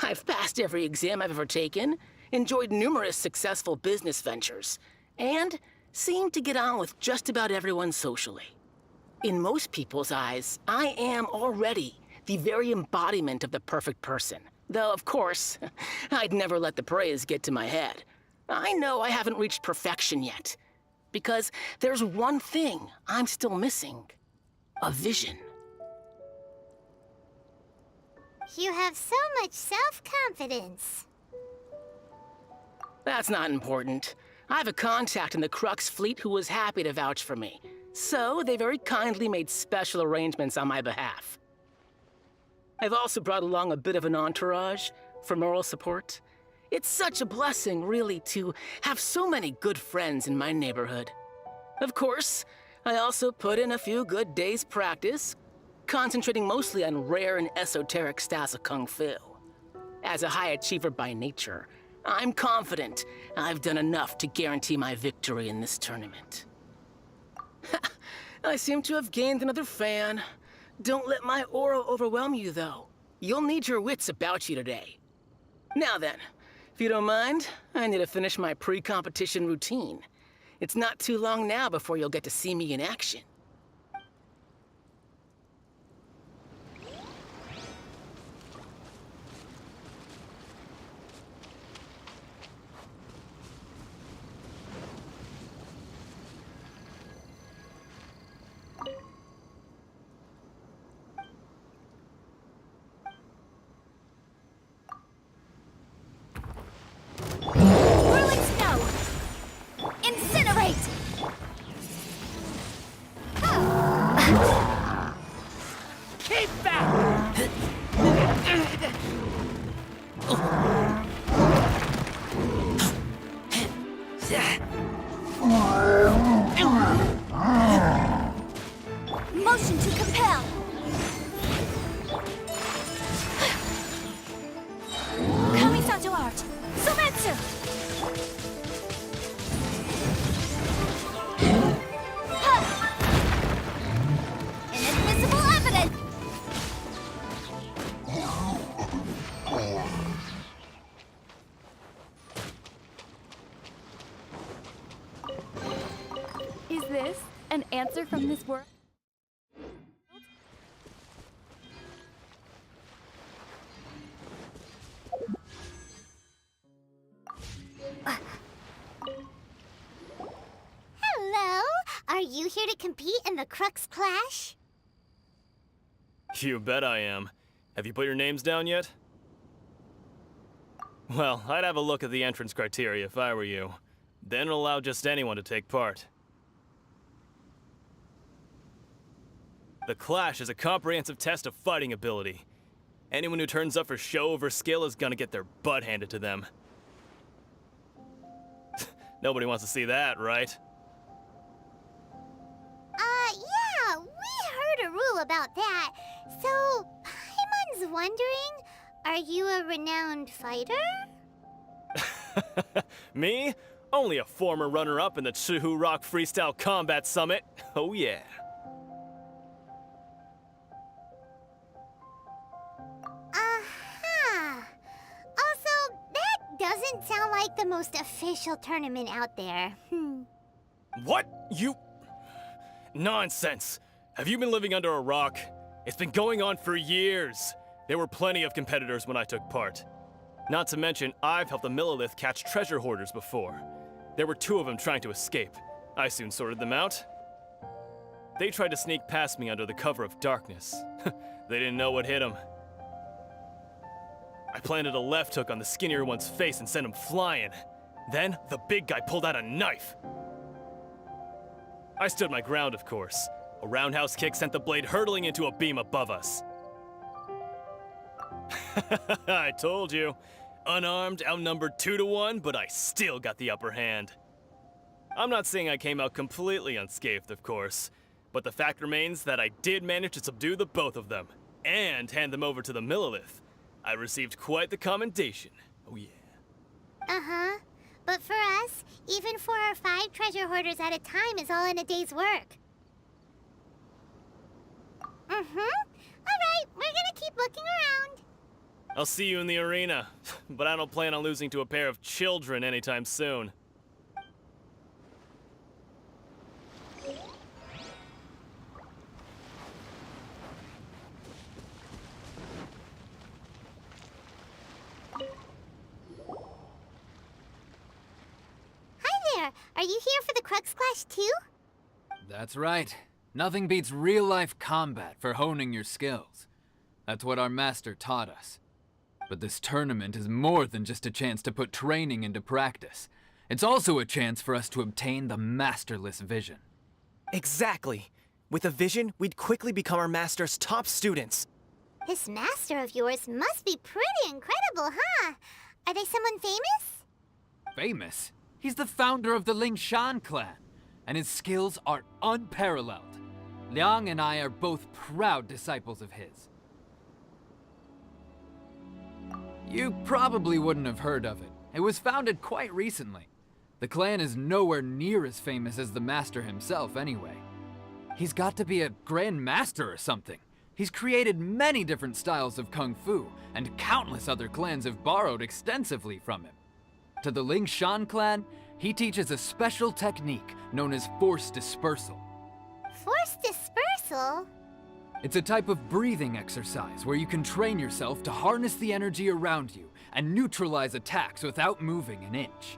I've passed every exam I've ever taken, enjoyed numerous successful business ventures, and seem to get on with just about everyone socially. In most people's eyes, I am already the very embodiment of the perfect person. Though, of course, I'd never let the praise get to my head. I know I haven't reached perfection yet, because there's one thing I'm still missing. A vision. You have so much self-confidence. That's not important. I have a contact in the Crux fleet who was happy to vouch for me, so they very kindly made special arrangements on my behalf. I've also brought along a bit of an entourage for moral support. It's such a blessing, really, to have so many good friends in my neighborhood. Of course, I also put in a few good days' practice, concentrating mostly on rare and esoteric styles of Kung Fu. As a high achiever by nature, I'm confident I've done enough to guarantee my victory in this tournament. I seem to have gained another fan. Don't let my aura overwhelm you, though. You'll need your wits about you today. Now then, if you don't mind, I need to finish my pre-competition routine. It's not too long now before you'll get to see me in action. Whirling snow! Incinerate! Keep back! Motion to compel! Kamisato art! Sometsu! Inadmissible evidence! Is this an answer from this world? Hello? Are you here to compete in the Crux Clash? You bet I am. Have you put your names down yet? Well, I'd have a look at the entrance criteria if I were you. Then it'll allow just anyone to take part. The Clash is a comprehensive test of fighting ability. Anyone who turns up for show over skill is gonna get their butt handed to them. Nobody wants to see that, right? Yeah, we heard a rule about that. So, Paimon's wondering, are you a renowned fighter? Me? Only a former runner-up in the Chihu Rock Freestyle Combat Summit. Oh yeah. Also, that doesn't sound like the most official tournament out there. What? You... Nonsense. Have you been living under a rock? It's been going on for years. There were plenty of competitors when I took part. Not to mention, I've helped the Millilith catch treasure hoarders before. There were 2 of them trying to escape. I soon sorted them out. They tried to sneak past me under the cover of darkness. They didn't know what hit them. I planted a left hook on the skinnier one's face and sent him flying. Then, the big guy pulled out a knife. I stood my ground, of course. A roundhouse kick sent the blade hurtling into a beam above us. I told you. Unarmed, outnumbered 2 to 1, but I still got the upper hand. I'm not saying I came out completely unscathed, of course, but the fact remains that I did manage to subdue the both of them, and hand them over to the Millilith. I received quite the commendation. Oh yeah. Uh-huh. But for us, even 4 or 5 treasure hoarders at a time is all in a day's work. Mm-hmm. All right, we're gonna keep looking around. I'll see you in the arena, but I don't plan on losing to a pair of children anytime soon. Are you here for the Crux Clash too? That's right. Nothing beats real-life combat for honing your skills. That's what our master taught us. But this tournament is more than just a chance to put training into practice. It's also a chance for us to obtain the masterless vision. Exactly. With a vision, we'd quickly become our master's top students. This master of yours must be pretty incredible, huh? Are they someone famous? Famous? He's the founder of the Lingshan clan, and his skills are unparalleled. Liang and I are both proud disciples of his. You probably wouldn't have heard of it. It was founded quite recently. The clan is nowhere near as famous as the master himself anyway. He's got to be a grand master or something. He's created many different styles of kung fu, and countless other clans have borrowed extensively from him. To the Lingshan clan, he teaches a special technique known as force dispersal. Force dispersal? It's a type of breathing exercise where you can train yourself to harness the energy around you and neutralize attacks without moving an inch.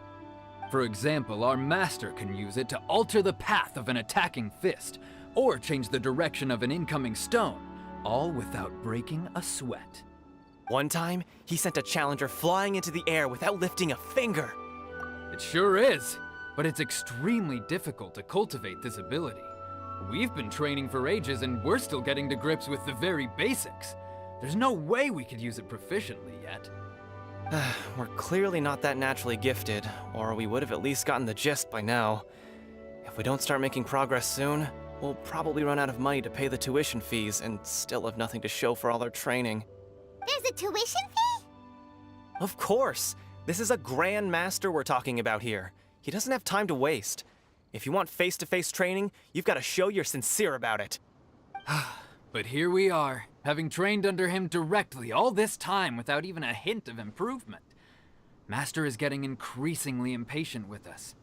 For example, our master can use it to alter the path of an attacking fist, or change the direction of an incoming stone, all without breaking a sweat. One time, he sent a challenger flying into the air without lifting a finger. It sure is, but it's extremely difficult to cultivate this ability. We've been training for ages and we're still getting to grips with the very basics. There's no way we could use it proficiently yet. We're clearly not that naturally gifted, or we would have at least gotten the gist by now. If we don't start making progress soon, we'll probably run out of money to pay the tuition fees and still have nothing to show for all our training. There's a tuition fee? Of course! This is a Grand Master we're talking about here. He doesn't have time to waste. If you want face-to-face training, you've got to show you're sincere about it. But here we are, having trained under him directly all this time without even a hint of improvement. Master is getting increasingly impatient with us.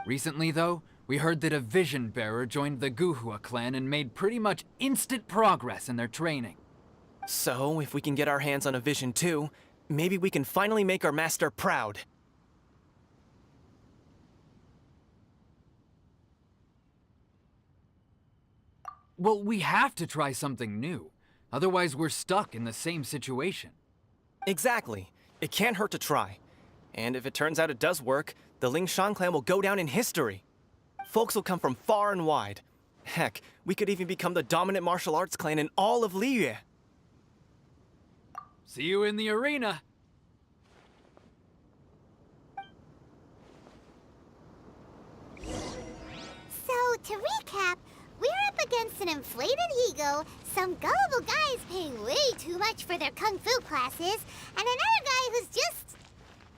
Recently, though, we heard that a vision bearer joined the Guhua clan and made pretty much instant progress in their training. So, if we can get our hands on a vision too, maybe we can finally make our master proud. Well, we have to try something new. Otherwise, we're stuck in the same situation. Exactly. It can't hurt to try. And if it turns out it does work, the Lingshan clan will go down in history. Folks will come from far and wide. Heck, we could even become the dominant martial arts clan in all of Liyue. See you in the arena. So, to recap, we're up against an inflated ego, some gullible guys paying way too much for their kung fu classes, and another guy who's just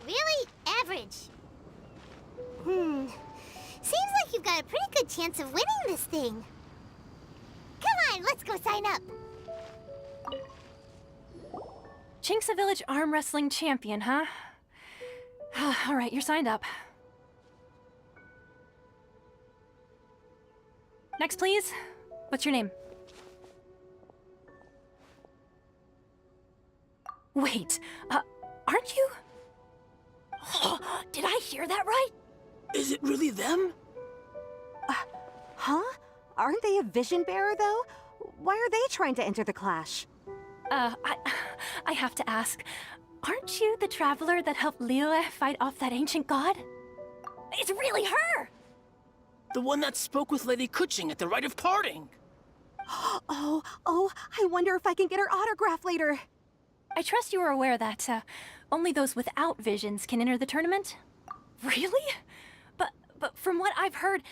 really average. Seems like you've got a pretty good chance of winning this thing. Come on, let's go sign up. Chinksa Village Arm Wrestling Champion, huh? All right, you're signed up. Next, please. What's your name? Wait, aren't you? Did I hear that right? Is it really them? Huh? Aren't they a vision bearer, though? Why are they trying to enter the clash? I have to ask, aren't you the traveler that helped Liyue fight off that ancient god? It's really her! The one that spoke with Lady Kuching at the rite of parting. Oh, I wonder if I can get her autograph later. I trust you are aware that, only those without visions can enter the tournament? Really? But from what I've heard,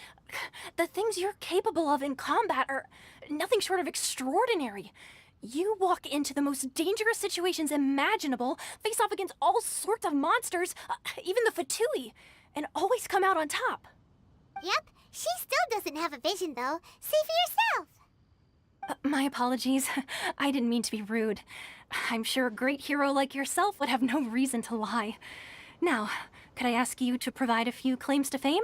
the things you're capable of in combat are nothing short of extraordinary. You walk into the most dangerous situations imaginable, face off against all sorts of monsters, even the Fatui, and always come out on top. Yep, she still doesn't have a vision, though. See for yourself. My apologies. I didn't mean to be rude. I'm sure a great hero like yourself would have no reason to lie. Now, could I ask you to provide a few claims to fame?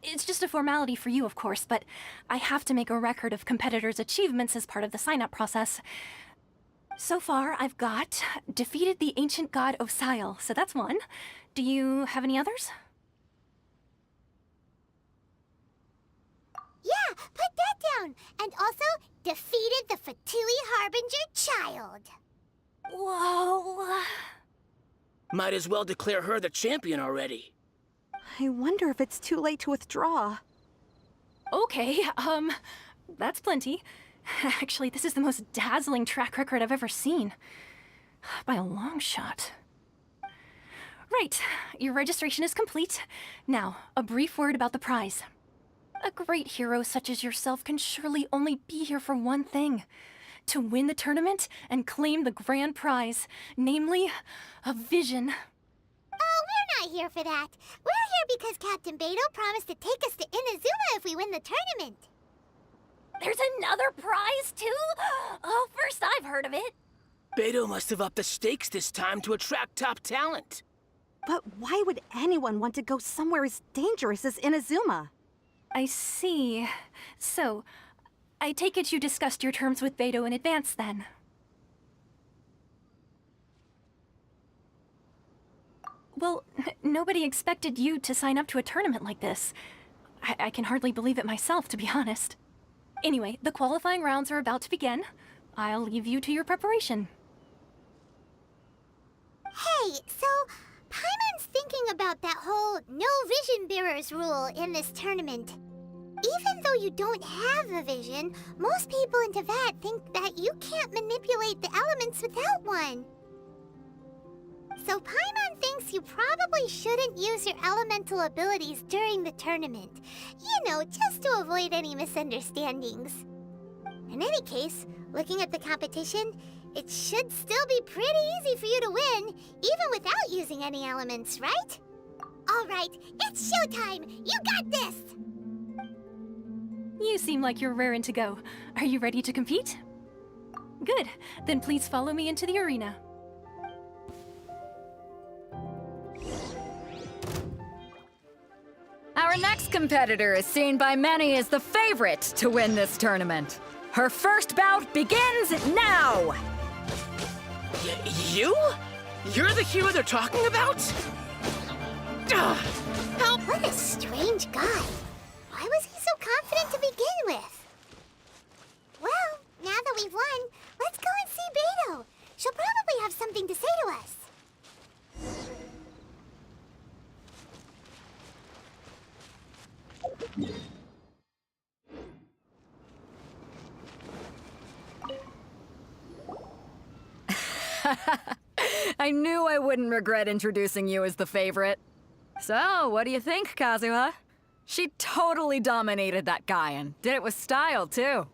It's just a formality for you, of course, but I have to make a record of competitors' achievements as part of the sign-up process. So far, I've got defeated the ancient god Osail, so that's one. Do you have any others? Yeah, put that down. And also, defeated the Fatui Harbinger child. Whoa. Might as well declare her the champion already. I wonder if it's too late to withdraw. Okay, that's plenty. Actually, this is the most dazzling track record I've ever seen. By a long shot. Right, your registration is complete. Now, a brief word about the prize. A great hero such as yourself can surely only be here for one thing. To win the tournament and claim the grand prize, namely, a vision. Oh, we're not here for that. We're here because Captain Beto promised to take us to Inazuma if we win the tournament. There's another prize, too? Oh, first I've heard of it. Beto must have upped the stakes this time to attract top talent. But why would anyone want to go somewhere as dangerous as Inazuma? I see. So, I take it you discussed your terms with Beto in advance, then? Well, nobody expected you to sign up to a tournament like this. I can hardly believe it myself, to be honest. Anyway, the qualifying rounds are about to begin. I'll leave you to your preparation. Hey, so Paimon's thinking about that whole no vision bearers rule in this tournament. Even though you don't have a vision, most people in Teyvat think that you can't manipulate the elements without one. So Paimon thinks you probably shouldn't use your elemental abilities during the tournament. You know, just to avoid any misunderstandings. In any case, looking at the competition, it should still be pretty easy for you to win, even without using any elements, right? Alright, it's showtime! You got this! You seem like you're raring to go. Are you ready to compete? Good. Then please follow me into the arena. Our next competitor is seen by many as the favorite to win this tournament. Her first bout begins now! You? You're the hero they're talking about? Help! What a strange guy. Why was he so confident to begin with? Well, now that we've won, let's go and see Beto. She'll probably have something to say to us. I knew I wouldn't regret introducing you as the favorite. So, what do you think, Kazuha? She totally dominated that guy and did it with style, too.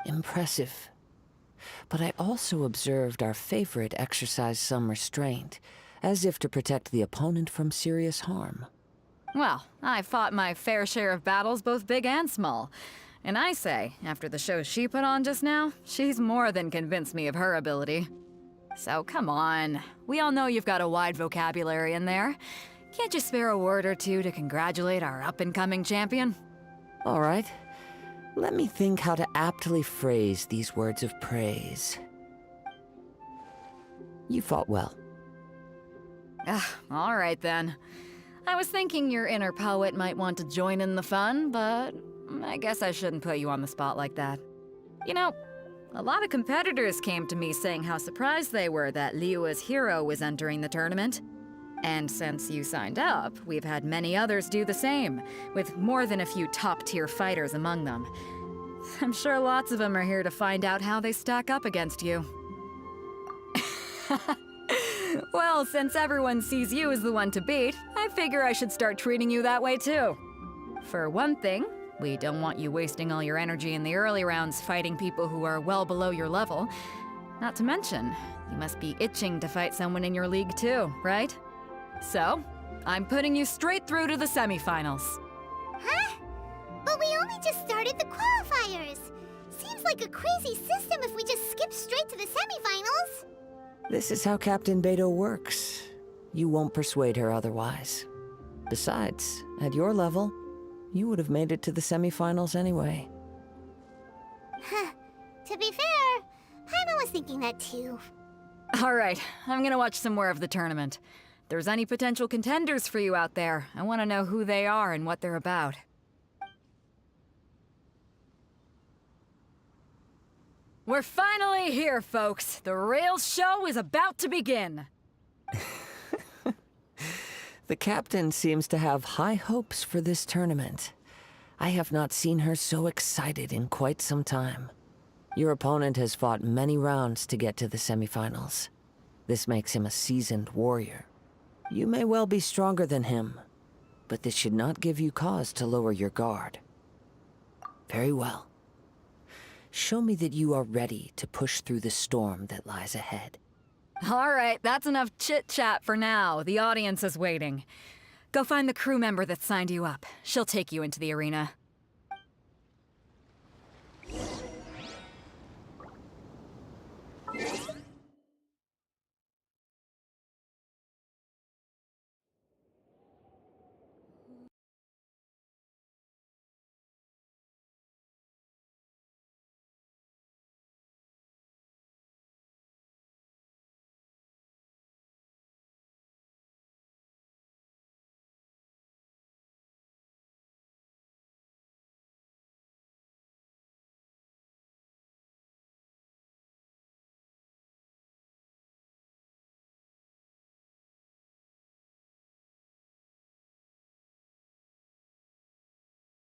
Impressive. But I also observed our favorite exercise some restraint, as if to protect the opponent from serious harm. Well, I fought my fair share of battles, both big and small. And I say, after the show she put on just now, she's more than convinced me of her ability. So come on, we all know you've got a wide vocabulary in there. Can't you spare a word or two to congratulate our up-and-coming champion? All right. Let me think how to aptly phrase these words of praise. You fought well. All right then. I was thinking your inner poet might want to join in the fun, but I guess I shouldn't put you on the spot like that. You know, a lot of competitors came to me saying how surprised they were that Liyue's hero was entering the tournament. And since you signed up, we've had many others do the same, with more than a few top-tier fighters among them. I'm sure lots of them are here to find out how they stack up against you. Well, since everyone sees you as the one to beat, I figure I should start treating you that way too. For one thing, we don't want you wasting all your energy in the early rounds fighting people who are well below your level. Not to mention, you must be itching to fight someone in your league too, right? So, I'm putting you straight through to the semifinals. Huh? But we only just started the qualifiers. Seems like a crazy system if we just skip straight to the semifinals. This is how Captain Beto works. You won't persuade her otherwise. Besides, at your level, you would have made it to the semifinals anyway. Huh. To be fair, Paimon was thinking that too. Alright, I'm gonna watch some more of the tournament. If there's any potential contenders for you out there, I want to know who they are and what they're about. We're finally here, folks. The real show is about to begin. The captain seems to have high hopes for this tournament. I have not seen her so excited in quite some time. Your opponent has fought many rounds to get to the semifinals. This makes him a seasoned warrior. You may well be stronger than him, but this should not give you cause to lower your guard. Very well. Show me that you are ready to push through the storm that lies ahead. All right, that's enough chit-chat for now. The audience is waiting. Go find the crew member that signed you up. She'll take you into the arena.